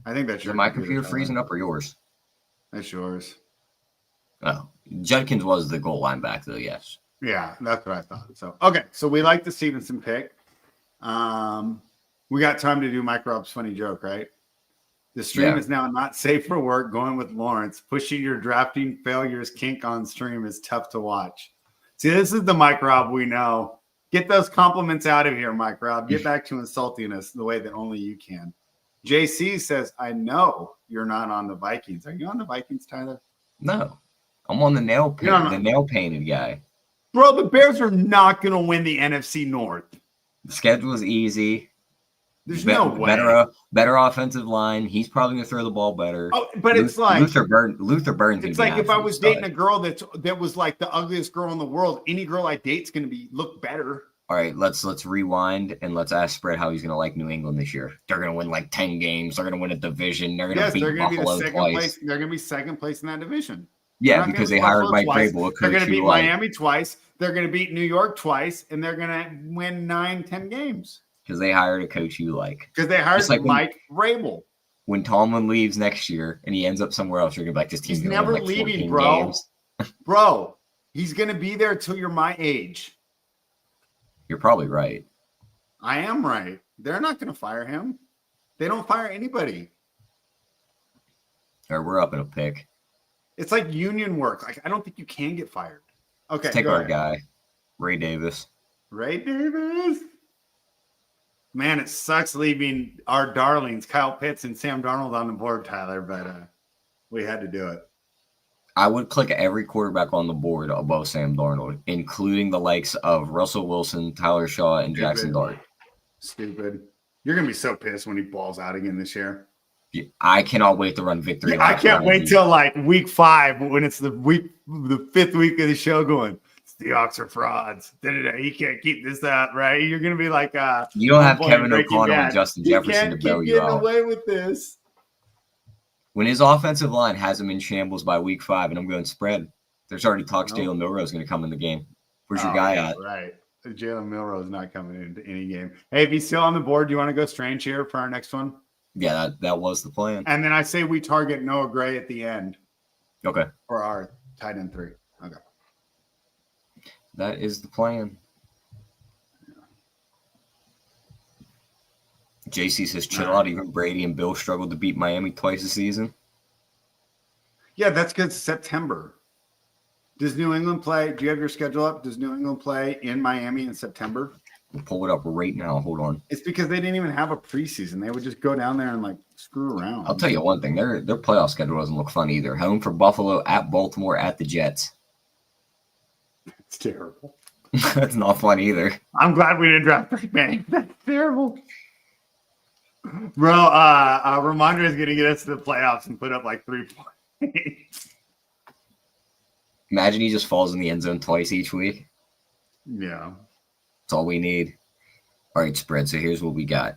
I think that's your my computer freezing up or yours? That's yours. Oh, Judkins was the goal line back, though, yes. Yeah, that's what I thought. So, okay. So we like the Stevenson pick. We got time to do Mike Rob's funny joke, right? The stream is now not safe for work. Going with Lawrence. Pushing your drafting failures kink on stream is tough to watch. See, this is the Mike Rob we know. Get those compliments out of here, Mike Rob. Get back to insulting us the way that only you can. JC says, I know you're not on the Vikings. Are you on the Vikings, Tyler? No. I'm on the nail painted guy. Bro, the Bears are not going to win the NFC North. The schedule is easy. There's no way. Better offensive line. He's probably going to throw the ball better. Oh, but it's like Luther Burns. It's like if I was dating a girl that was like the ugliest girl in the world, any girl I date's going to look better. All right, let's rewind and let's ask Spread how he's going to like New England this year. They're going to win like 10 games. They're going to win a division. They're going to beat Buffalo twice. They're going to be second place in that division. Yeah, because they hired Mike Vrabel. They're going to beat Miami twice. They're going to beat New York twice, and they're going to win 9-10 games. Because they hired a coach you like. Because they hired Mike Vrabel. When Tomlin leaves next year and he ends up somewhere else, you're going to be like, this team's going to win like 14 leaving, bro. Games. Bro, he's going to be there until you're my age. You're probably right. I am right. They're not going to fire him. They don't fire anybody. All right, we're up in a pick. It's like union work. Like, I don't think you can get fired. Okay, let's take our guy, Ray Davis. Ray Davis? Man, it sucks leaving our darlings, Kyle Pitts and Sam Darnold, on the board, Tyler, but we had to do it. I would click every quarterback on the board above Sam Darnold, including the likes of Russell Wilson, Tyler Shaw, and Jackson Dart. Stupid. You're going to be so pissed when he balls out again this year. I cannot wait to run victory. Yeah, I can't wait till like week 5 when it's the 5th week of the show going, Seahawks are frauds. He can't keep this up, right? You're going to be like, you don't have Kevin O'Connell and Justin Jefferson to bail you out. He can't keep getting away with this. When his offensive line has him in shambles by week 5, and I'm going spread, there's already talks Jalen Milroe is going to come in the game. Where's your guy at? Right. Jalen Milroe is not coming into any game. Hey, if he's still on the board, do you want to go Strange here for our next one? Yeah, that was the plan. And then I say we target Noah Gray at the end. Okay. For our tight end 3. Okay. That is the plan. JC says, chill out. Even Brady and Bill struggled to beat Miami twice this season. Yeah, that's good. September. Does New England play? Do you have your schedule up? Does New England play in Miami in September? We'll pull it up right now. Hold on. It's because they didn't even have a preseason. They would just go down there and like screw around. I'll tell you one thing. Their playoff schedule doesn't look fun either. Home for Buffalo, at Baltimore, at the Jets. It's terrible. That's not fun either. I'm glad we didn't draft Big Bang. That's terrible. Bro, Ramondre is going to get us to the playoffs and put up like 3 points. Imagine he just falls in the end zone twice each week. Yeah. That's all we need. All right, spread. So here's what we got.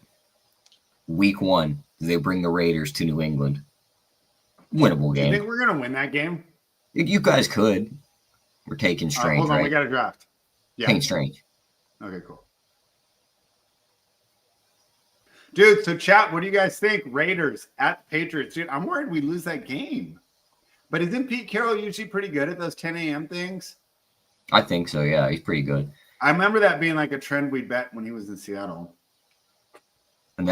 Week 1, they bring the Raiders to New England. Winnable game. You think we're going to win that game? You guys could. We're taking Strange, hold on, right? we got a draft. Yeah. Taking Strange. Okay, cool. Dude, so chat, what do you guys think? Raiders at Patriots. Dude, I'm worried we lose that game. But isn't Pete Carroll usually pretty good at those 10 a.m. things? I think so, yeah. He's pretty good. I remember that being like a trend we'd bet when he was in Seattle. And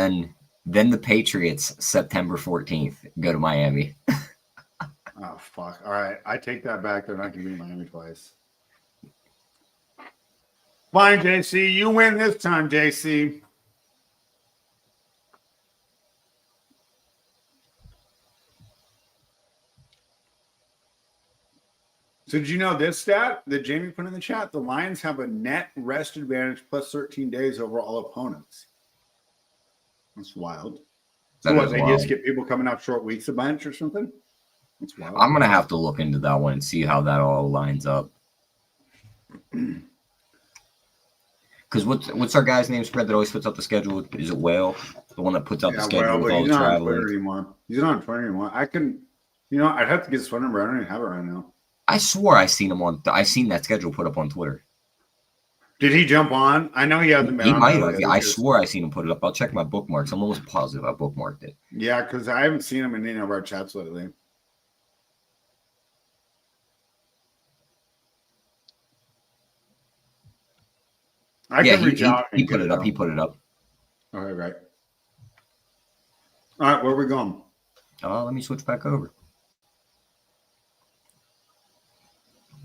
then the Patriots, September 14th, go to Miami. Oh, fuck. All right. I take that back. They're not going to beat Miami twice. Fine, JC. You win this time, JC. So did you know this stat that Jamie put in the chat? The Lions have a net rest advantage plus 13 days over all opponents. That's wild. So what, they just get people coming off short weeks a bunch or something? That's wild. I'm going to have to look into that one and see how that all lines up. Because what's our guy's name spread that always puts up the schedule? Is it Whale? The one that puts up the schedule with all the traveling? He's not on Twitter anymore. I can, I'd have to get his phone number. I don't even have it right now. I swore I seen that schedule put up on Twitter. Did he jump on? I know he hasn't been on. He might have. I swore I seen him put it up. I'll check my bookmarks. I'm almost positive I bookmarked it. Yeah, because I haven't seen him in any of our chats lately. I can reach out. He put it up. He put it up. All right. All right, where are we going? Let me switch back over.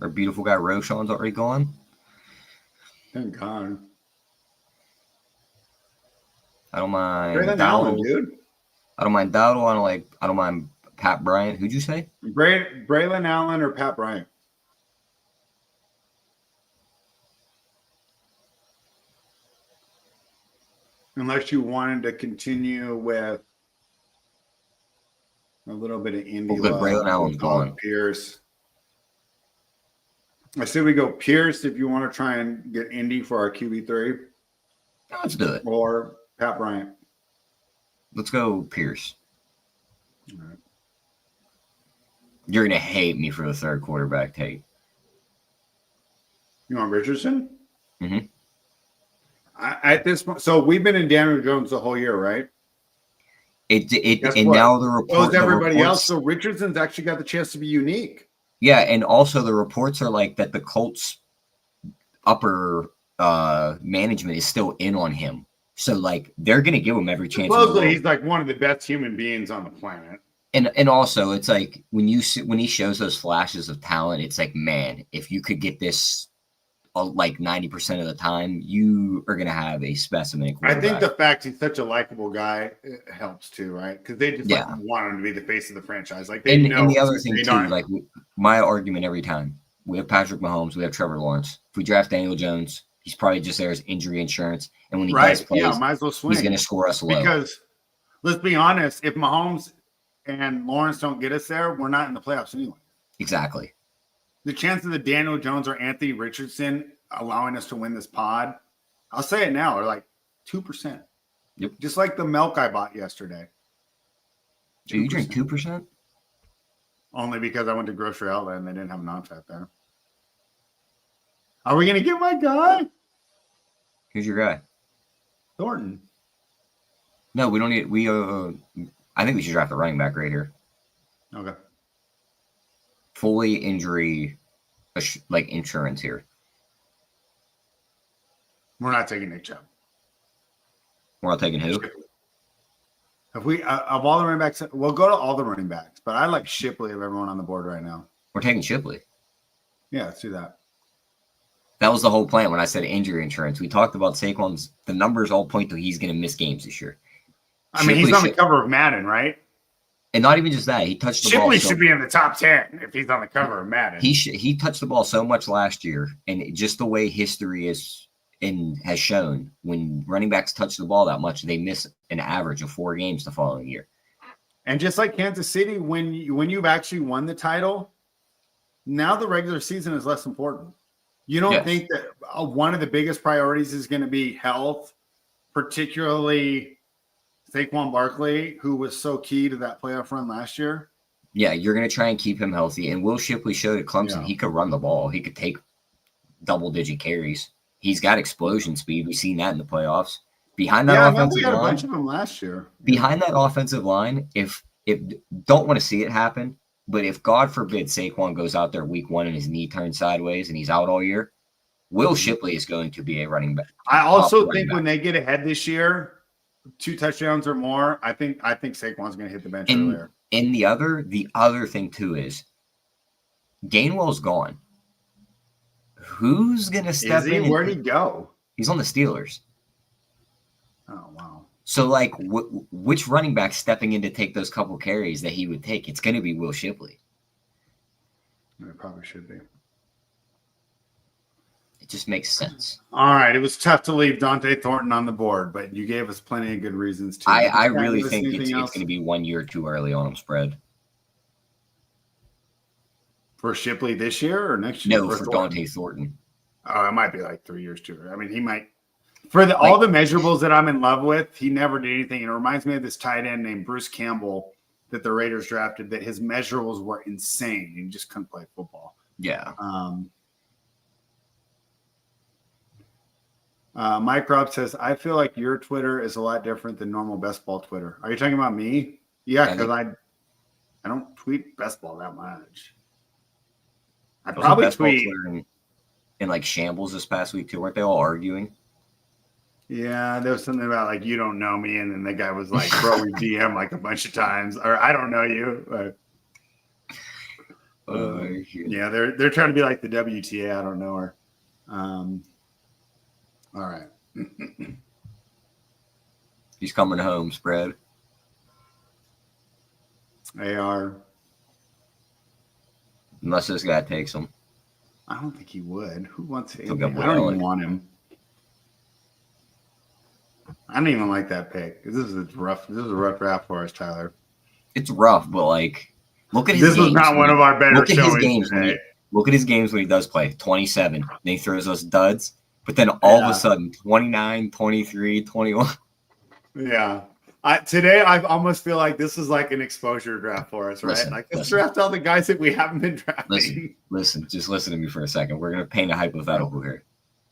Our beautiful guy Roshan's already gone. Thank God. I don't mind Dowdle, dude. I don't mind Dowdle. I don't mind Pat Bryant. Who'd you say? Braylon Allen or Pat Bryant? Unless you wanted to continue with a little bit of Indy. Well, Braylon Allen's gone. Pierce. I say we go Pierce if you want to try and get Indy for our QB3. Let's do it. Or Pat Bryant. Let's go Pierce. All right. You're going to hate me for the third quarterback take. You want Richardson? Mm-hmm. At this point, so we've been in Daniel Jones the whole year, right? Now the report. Everybody else. So Richardson's actually got the chance to be unique. Yeah, and also the reports are like that the Colts upper management is still in on him. So like they're gonna give him every chance. Supposedly he's like one of the best human beings on the planet. And also it's like when he shows those flashes of talent, it's like, man, if you could get this like 90% of the time, you are gonna have a specimen. I think the fact he's such a likable guy helps too, right? Because they just want him to be the face of the franchise. Like they know. And the other thing too, like my argument every time, we have Patrick Mahomes, we have Trevor Lawrence. If we draft Daniel Jones, he's probably just there as injury insurance. And when he does play, might as well swing. He's going to score us low. Because let's be honest, if Mahomes and Lawrence don't get us there, we're not in the playoffs anyway. Exactly. The chances of Daniel Jones or Anthony Richardson allowing us to win this pod, I'll say it now, are like 2%. Yep. Just like the milk I bought yesterday. So you drink 2%? Only because I went to grocery outlet and they didn't have non-fat there. Are we going to get my guy? Who's your guy? Thornton. No, we don't need. I think we should draft the running back right here. Okay. Fully injury, like insurance here. We're not taking Nick Chubb. We're not taking who? If we of all the running backs, we'll go to all the running backs. But I like Shipley of everyone on the board right now. We're taking Shipley. Yeah, let's do that. That was the whole plan when I said injury insurance. We talked about Saquon's. The numbers all point to he's going to miss games this year. I mean, he's on the cover of Madden, right? And not even just that, he touched the ball. Shipley should be in the top 10 if he's on the cover of Madden. He touched the ball so much last year, and just the way history is and has shown, when running backs touch the ball that much, they miss an average of 4 games the following year. And just like Kansas City, when you've actually won the title, now the regular season is less important. You don't think that one of the biggest priorities is going to be health, particularly Saquon Barkley, who was so key to that playoff run last year? Yeah, you're going to try and keep him healthy. And Will Shipley showed at Clemson he could run the ball. He could take double-digit carries. He's got explosion speed. We've seen that in the playoffs. Behind that offensive line, we had a bunch of them last year. Behind that offensive line, if don't want to see it happen, but if God forbid Saquon goes out there week 1 and his knee turns sideways and he's out all year, Will Shipley is going to be a running back. I also think when they get ahead this year, 2 touchdowns or more, I think Saquon's going to hit the bench earlier. And the other thing too is Gainwell's gone. Who's going to step in? Where'd he go? He's on the Steelers. Oh, wow. So, like, which running back stepping in to take those couple carries that he would take? It's going to be Will Shipley. It probably should be. It just makes sense. All right. It was tough to leave Dante Thornton on the board, but you gave us plenty of good reasons to. I really think it's going to be 1 year too early on him spread. For Shipley this year or next year? No, for Dante Thornton. Oh, it might be like 3 years too early. I mean, he might. For all the measurables that I'm in love with, he never did anything. And it reminds me of this tight end named Bruce Campbell that the Raiders drafted, that his measurables were insane. He just couldn't play football. Yeah. Mike Robb says, I feel like your Twitter is a lot different than normal best ball Twitter. Are you talking about me? Yeah, because I don't tweet best ball that much. I probably tweet in like shambles this past week too. Weren't they all arguing? Yeah, there was something about like, you don't know me, and then the guy was like, bro, we DM like a bunch of times, or I don't know you. Yeah, they're trying to be like the WTA. I don't know her. All right. He's coming home, spread. AR. Unless this guy takes him. I don't think he would. Who wants him? I don't even want him. I don't even like that pick. This is a rough draft for us, Tyler. It's rough, but like, look at his games. This was not one of our better showings today. Look at his games when he does play. 27. Then he throws us duds. But then all of a sudden, 29, 23, 21. Yeah. Today, I almost feel like this is like an exposure draft for us, right? Let's draft all the guys that we haven't been drafting. Listen. Just listen to me for a second. We're going to paint a hypothetical here.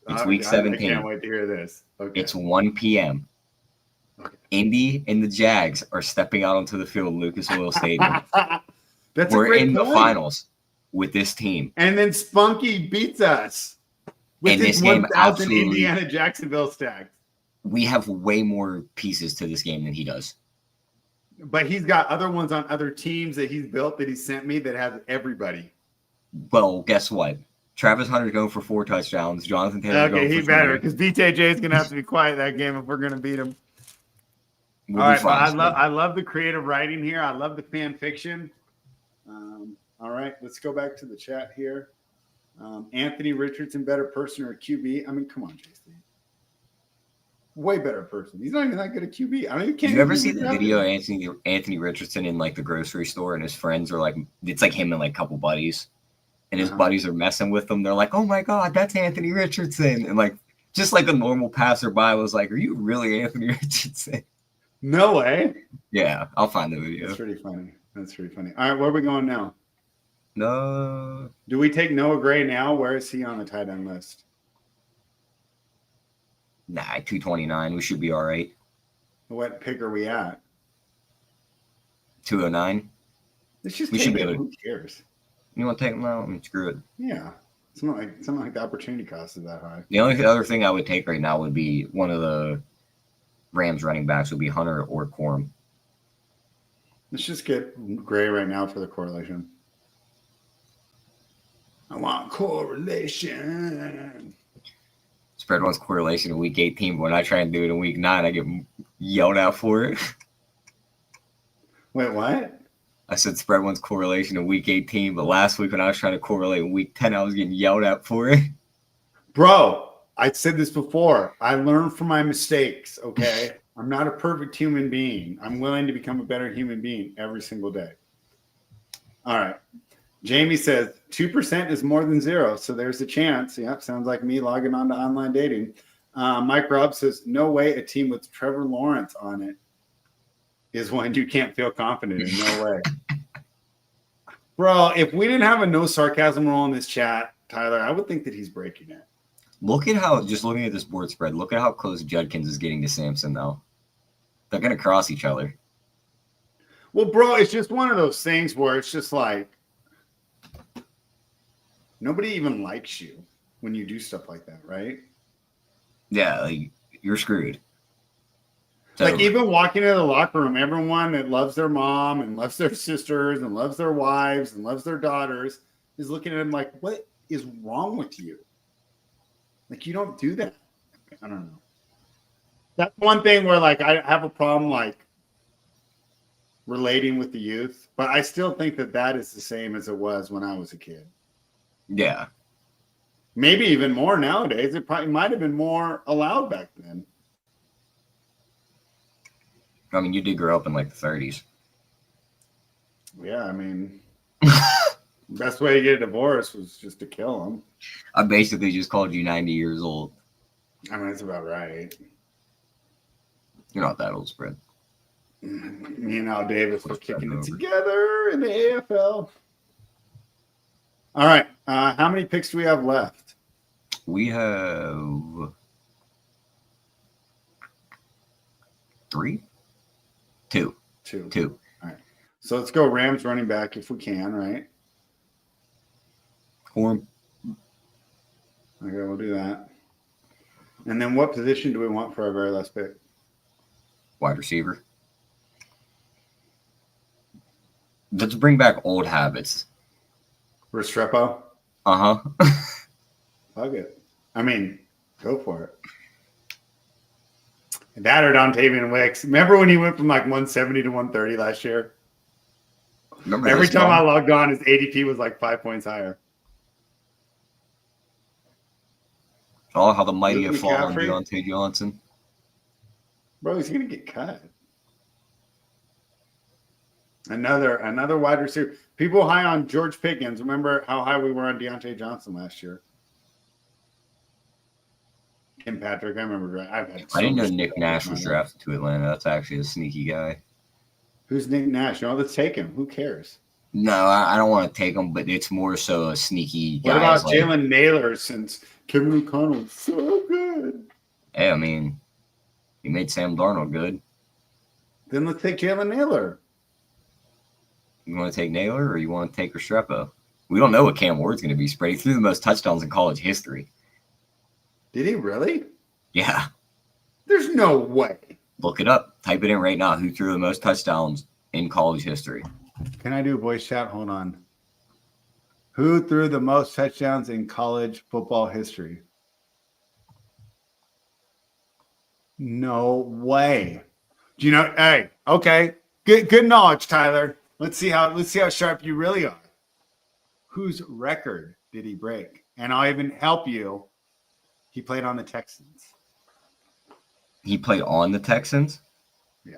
It's week 17. I can't wait to hear this. Okay. It's 1 p.m. Okay. Indy and the Jags are stepping out onto the field, Lucas Oil Stadium. We're in the finals with this team. And then Spunky beats us with his 1,000 Indiana Jacksonville stacks. We have way more pieces to this game than he does. But he's got other ones on other teams that he's built that he sent me that has everybody. Well, guess what? Travis Hunter's going for 4 touchdowns. Jonathan Taylor's going for 3. He better, because BTJ is going to have to be quiet that game if we're going to beat him. All right, I love the creative writing here. I love the fan fiction. All right, let's go back to the chat here. Anthony Richardson, better person or QB? I mean, come on, JC. Way better person. He's not even that good at QB. I mean, you ever see the video of Anthony Richardson in like the grocery store, and his friends are like, it's like him and like a couple buddies, and his buddies are messing with him. They're like, "Oh my God, that's Anthony Richardson!" And like, just like a normal passerby was like, "Are you really Anthony Richardson?" No way. Yeah, I'll find the video. That's pretty funny. All right, where are we going now? No. Do we take Noah Gray now? Where is he on the tight end list? Nah, 229. We should be all right. What pick are we at? 209. Let's just we should be able to. Who cares? You want to take him out? Screw it. Yeah. It's not like the opportunity cost is that high. The only other thing I would take right now would be one of the Rams running backs would be Hunter or Corum. Let's just get Gray right now for the correlation. I want correlation. Spread wants correlation in week 18, but when I try and do it in week 9, I get yelled at for it. Wait, what? I said spread one's correlation in week 18, but last week when I was trying to correlate in week 10, I was getting yelled at for it. Bro, I said this before. I learn from my mistakes, okay? I'm not a perfect human being. I'm willing to become a better human being every single day. All right. Jamie says 2% is more than 0, so there's a chance. Yep, sounds like me logging on to online dating. Mike Robb says, no way a team with Trevor Lawrence on it is one you can't feel confident in. No way. Bro, if we didn't have a no sarcasm rule in this chat, Tyler, I would think that he's breaking it. Look at how, just looking at this board spread, look at how close Judkins is getting to Sampson, though. They're going to cross each other. Well, bro, it's just one of those things where it's just like nobody even likes you when you do stuff like that, right? Yeah, like, you're screwed. Like even walking into the locker room, everyone that loves their mom and loves their sisters and loves their wives and loves their daughters is looking at him like, what is wrong with you? Like, you don't do that. I don't know. That's one thing where, like, I have a problem, like, relating with the youth, but I still think that that is the same as it was when I was a kid. Yeah. Maybe even more nowadays. It probably might have been more allowed back then. I mean, you did grow up in, like, the 30s. Yeah, I mean, best way to get a divorce was just to kill him. I basically just called you 90 years old. I mean, that's about right. You're not that old, spread. Me and Al Davis were kicking it together in the AFL. All right. How many picks do we have left? We have 3? 2. 2. All right. So let's go Rams running back if we can, right? Or Okay, we'll do that. And then what position do we want for our very last pick? wide receiver. Let's bring back old habits. Restrepo? Uh-huh. Fuck it. I mean, go for it. That or Dontavian Wicks. Remember when he went from like 170 to 130 last year? Remember Every this time one? I logged on, his ADP was like 5 points higher. Oh, how the mighty Luke have fallen, McCaffrey? Deontay Johnson. Bro, he's going to get cut. Another wide receiver. People high on George Pickens. Remember how high we were on Deontay Johnson last year? Kim Patrick, I remember. I didn't know Nick Nash was drafted to Atlanta. That's actually a sneaky guy. Who's Nick Nash? No, let's take him. Who cares? No, I don't want to take him, but it's more so a sneaky guy. What about like, Jalen Naylor since Kevin O'Connell was so good? Hey, I mean, he made Sam Darnold good. Then let's take Jalen Naylor. You want to take Naylor or you want to take Restrepo? We don't know what Cam Ward's going to be spread. He threw the most touchdowns in college history. Did he really? Yeah. There's no way. Look it up. Type it in right now. Who threw the most touchdowns in college history? Can I do voice chat? Hold on. Who threw the most touchdowns in college football history? No way. Do you know? Hey, okay. Good knowledge, Tyler. Let's see how sharp you really are. Whose record did he break? And I'll even help you. He played on the Texans. He played on the Texans? Yeah.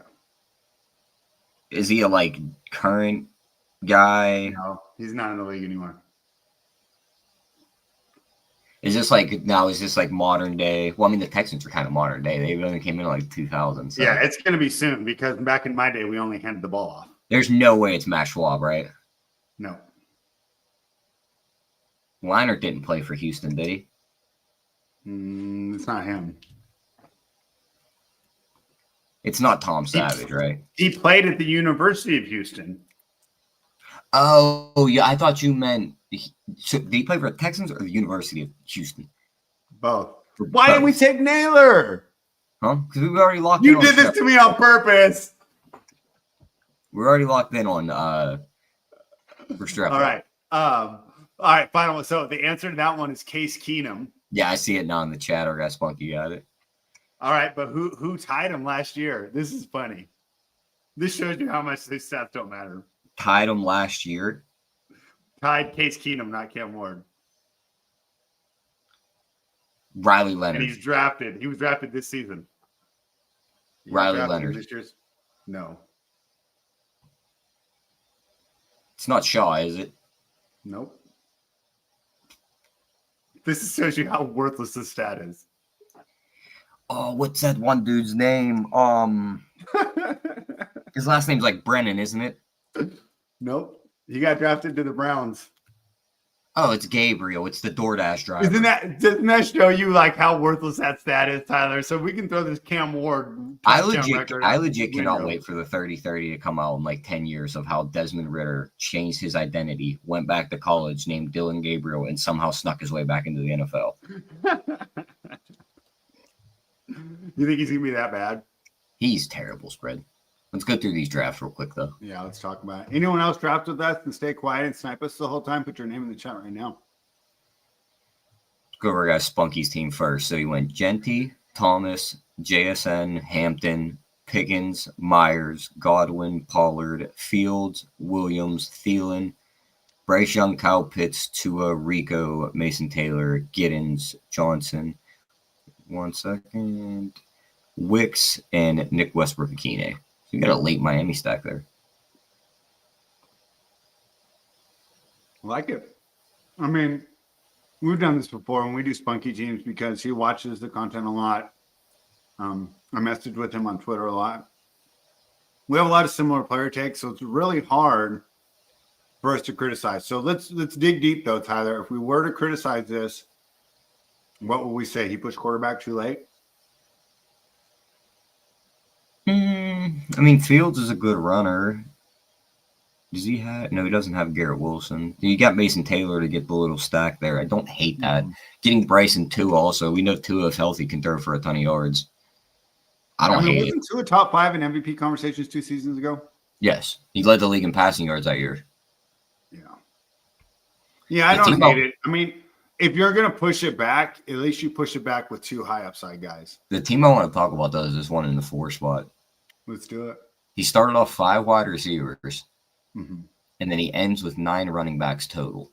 Is he a like current guy? No, he's not in the league anymore. Is this like now? Is this like modern day? Well, I mean, the Texans are kind of modern day. They only came in like 2000. So. Yeah, it's going to be soon because back in my day, we only handed the ball off. There's no way it's Matt Schwab, right? No. Leinart didn't play for Houston, did he? It's not him. It's not Tom Savage, right? He played at the University of Houston. Oh, yeah. I thought you meant. So did he play for the Texans or the University of Houston? Both. Why didn't we take Naylor? Huh? Because we already locked in. You did this to me on purpose. We're already locked in on Restrepo. All right. Final one. So the answer to that one is Case Keenum. Yeah, I see it now in the chat. Our guy Spunky got it. All right, but who tied him last year? This is funny. This shows you how much these stats don't matter. tied him last year. Tied Case Keenum, not Cam Ward. Riley And Leonard. he's drafted. He was drafted this season. Riley Leonard. This year's? No. It's not Shaw, is it? Nope. This shows you how worthless this stat is. Oh, what's that one dude's name? His last name's like Brennan, isn't it? Nope. He got drafted to the Browns. Oh, it's Gabriel. It's the DoorDash driver. Doesn't that show you like how worthless that stat is, Tyler? So we can throw this Cam Ward. I legit cannot wait for the 30-30 to come out in like 10 years of how Desmond Ridder changed his identity, went back to college, named Dylan Gabriel, and somehow snuck his way back into the NFL. You think he's going to be that bad? He's terrible, Spread. Let's go through these drafts real quick, though. Yeah, let's talk about it. Anyone else draft with us and stay quiet and snipe us the whole time? Put your name in the chat right now. Let's go over guys Spunky's team first. So he went Genty, Thomas, JSN, Hampton, Pickens, Myers, Godwin, Pollard, Fields, Williams, Thielen, Bryce Young, Kyle Pitts, Tua, Rico, Mason Taylor, Giddens, Johnson. 1 second. Wicks and Nick Westbrook-Akine. You got a late Miami stack there. I like it. I mean, we've done this before when we do Spunky teams because he watches the content a lot. I messaged with him on Twitter a lot. We have a lot of similar player takes, so it's really hard for us to criticize. So let's dig deep though, Tyler. If we were to criticize this, what would we say? He pushed quarterback too late? I mean, Fields is a good runner. Does he have? No, he doesn't have Garrett Wilson. You got Mason Taylor to get the little stack there. I don't hate that. Getting Bryson Tua also. We know Tua, if healthy, can throw for a ton of yards. I don't hate it. Wasn't Tua top 5 in MVP conversations 2 seasons ago? Yes. He led the league in passing yards that year. Yeah. Yeah, I don't hate it. I mean, if you're going to push it back, at least you push it back with 2 high upside guys. The team I want to talk about, though, is this one in the 4 spot. Let's do it. He started off 5 wide receivers, and then he ends with 9 running backs total.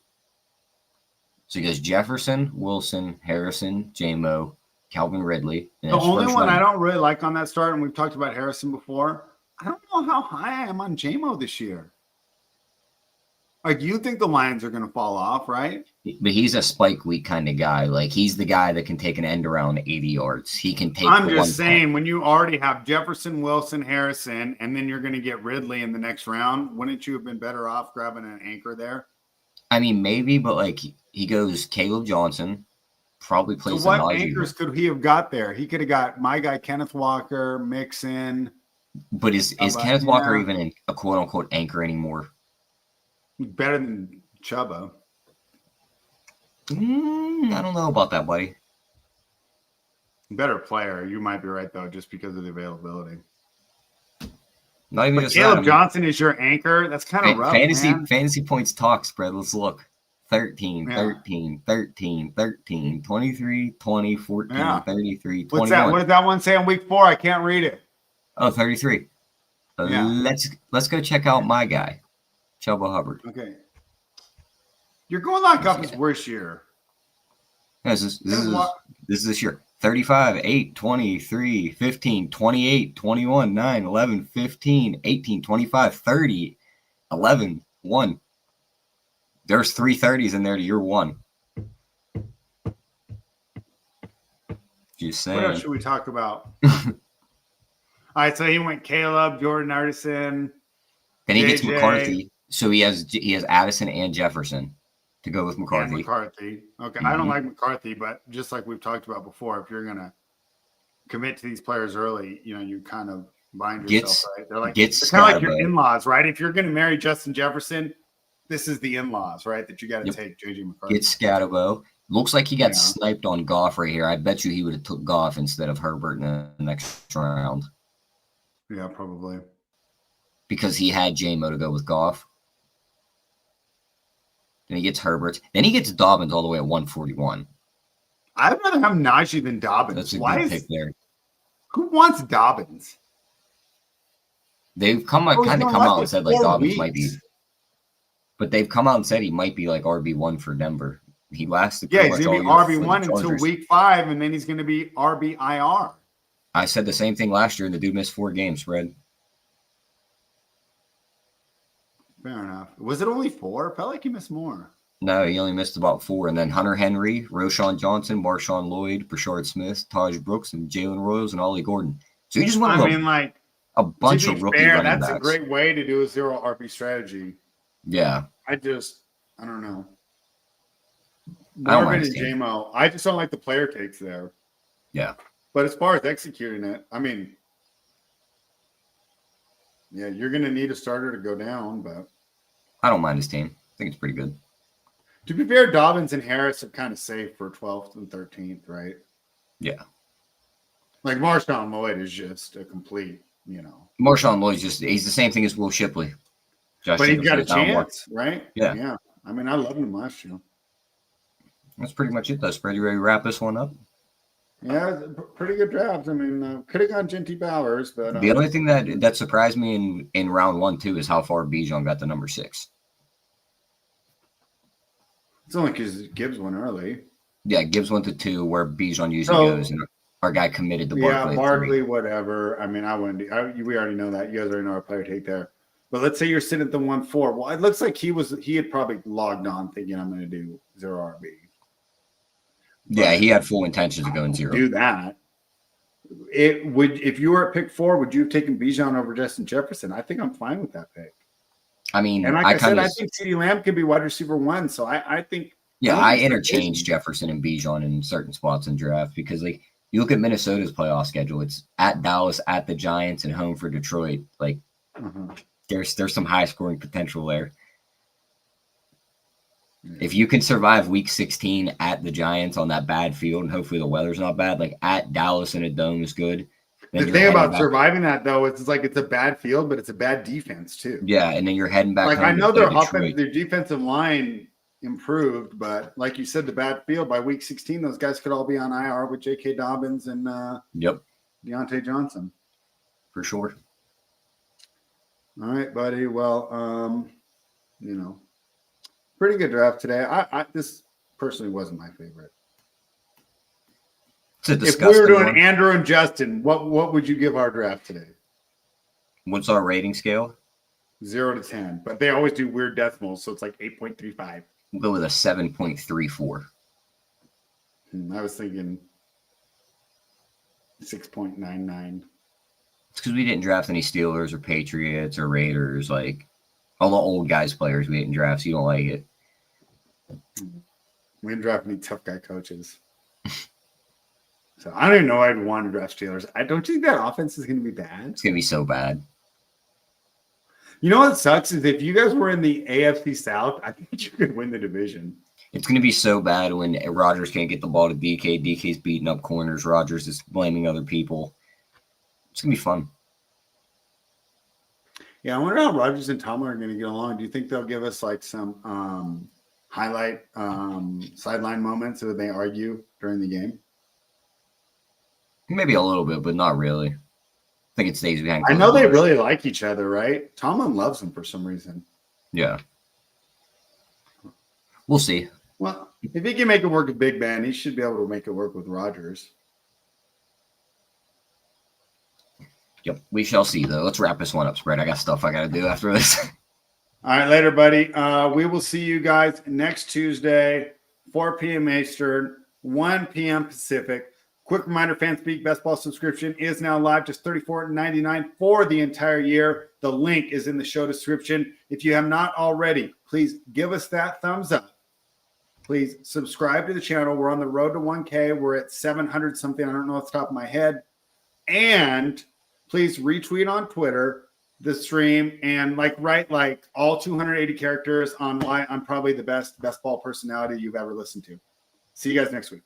So he goes Jefferson, Wilson, Harrison, J-Mo, Calvin Ridley. The only one I don't really like on that start, and we've talked about Harrison before, I don't know how high I am on J-Mo this year. Like, you think the Lions are going to fall off, right? But he's a spike week kind of guy. Like, he's the guy that can take an end around 80 yards. He can take. I'm just saying, when you already have Jefferson, Wilson, Harrison, and then you're going to get Ridley in the next round, wouldn't you have been better off grabbing an anchor there? I mean, maybe, but like he goes Caleb Johnson, probably plays. So what anchors could he have got there? He could have got my guy Kenneth Walker, Mixon. But is Kenneth Walker even a quote unquote anchor anymore? Better than Chuba. I don't know about that, buddy. Better player. You might be right, though, just because of the availability. Not even just Caleb Johnson is your anchor. That's kind of rough, Fantasy points talk spread. Let's look. 13, 13, 13, 13, 23, 20, 14, 33, 21. What's that? What did that one say on week 4? I can't read it. Oh, 33. Let's go check out my guy. Chuba Hubbard. Okay. You're going like off his worst year. Yeah, this is this year. 35, 8, 23, 15, 28, 21, 9, 11, 15, 18, 25, 30, 11, 1. There's 3 30s in there to year 1. Just saying. What else should we talk about? All right, so he went Caleb, Jordan Artisan. Then he gets McCarthy. So he has Addison and Jefferson to go with McCarthy. Okay. I don't like McCarthy, but just like we've talked about before, if you're going to commit to these players early, you kind of bind yourself, right? They're like, it's kind of like your in-laws, right? If you're going to marry Justin Jefferson, this is the in-laws, right? That you got to take JJ McCarthy. Get Scatabo. Looks like he got sniped on Goff right here. I bet you he would have took Goff instead of Herbert in the next round. Yeah, probably. Because he had J-Mo to go with Goff. Then he gets Herbert. Then he gets Dobbins all the way at 141. I'd rather have Najee than Dobbins. That's a good pick there. Who wants Dobbins? They've kind of come out and said like Dobbins might be But they've come out and said he might be like RB1 for Denver. He lasted Yeah, pretty he's much going to all be year for RB1 the until Chargers. week 5, and then he's going to be RBIR. I said the same thing last year, and the dude missed 4 games, Fred. Fair enough. Was it only 4? Felt like he missed more. No, he only missed about 4. And then Hunter Henry, Roshan Johnson, Marshawn Lloyd, Brashard Smith, Taj Brooks, and Jalen Royals, and Ollie Gordon. So he just went a bunch of rookie running that's backs. a great way to do a 0 RB strategy. Yeah. I don't know. I don't Marvin mind and JMO, I just don't like the player takes there. Yeah. But as far as executing it, I mean, yeah, you're going to need a starter to go down, but I don't mind his team. I think it's pretty good. To be fair, Dobbins and Harris are kind of safe for 12th and 13th, right? Yeah. Like Marshawn Lloyd is just a complete, Marshawn Lloyd's he's the same thing as Will Shipley. But he's got a chance, right? Yeah. Yeah. I mean, I loved him last year. That's pretty much it, though. Spread, you ready to wrap this one up? Yeah, pretty good draft. I mean, could have gone Genty Bowers, but the only thing that surprised me in round 1 too is how far Bijan got to number 6. It's only because Gibbs went early. Yeah, Gibbs went to 2, where Bijan usually goes, and our guy committed to Barkley. Yeah, Barkley, whatever. I mean, I wouldn't. We already know that. You guys already know our player take there. But let's say you're sitting at the 1-4. Well, it looks like he had probably logged on thinking I'm going to do 0 RB. Yeah, he had full intentions of going 0. Do that. If you were at pick 4, would you have taken Bijan over Justin Jefferson? I think I'm fine with that pick. I mean, and I think CeeDee Lamb could be wide receiver 1. So I think. Yeah, I interchange Jefferson and Bijan in certain spots in draft because, like, you look at Minnesota's playoff schedule. It's at Dallas, at the Giants, and home for Detroit. Like, there's some high scoring potential there. Yeah. If you can survive Week 16 at the Giants on that bad field, and hopefully the weather's not bad, like at Dallas in a dome is good. The thing about surviving that, though, it's like it's a bad field, but it's a bad defense too. Yeah, and then you're heading back. Like I know their defensive line improved, but like you said, the bad field by Week 16, those guys could all be on IR with J.K. Dobbins and Deontay Johnson for sure. All right, buddy. Well, pretty good draft today. This personally wasn't my favorite. If we were doing Andrew and Justin, what would you give our draft today? What's our rating scale? 0 to 10, but they always do weird decimals, so it's like 8.35. We'll go with a 7.34. I was thinking 6.99. It's because we didn't draft any Steelers or Patriots or Raiders, like all the old guys players we didn't draft, so you don't like it. We didn't draft any tough guy coaches. So I don't even know I'd want to draft Steelers. I don't think that offense is going to be bad. It's going to be so bad. You know what sucks is if you guys were in the AFC South, I think you could win the division. It's going to be so bad when Rodgers can't get the ball to DK. DK's beating up corners. Rodgers is blaming other people. It's going to be fun. Yeah, I wonder how Rodgers and Tomlin are going to get along. Do you think they'll give us like some highlight sideline moments where they argue during the game? Maybe a little bit, but not really. I think it stays behind. I know they really like each other, right? Tomlin loves him for some reason. Yeah. We'll see. Well, if he can make it work with Big Ben, he should be able to make it work with Rodgers. Yep, we shall see, though. Let's wrap this one up, Spread. I got stuff I got to do after this. All right, later, buddy. We will see you guys next Tuesday, 4 p.m. Eastern, 1 p.m. Pacific. Quick reminder, Fanspeak Best Ball subscription is now live, just $34.99 for the entire year. The link is in the show description. If you have not already, please give us that thumbs up. Please subscribe to the channel. We're on the road to 1K. We're at 700 something. I don't know off the top of my head. And please retweet on Twitter the stream and write all 280 characters on why I'm probably the best ball personality you've ever listened to. See you guys next week.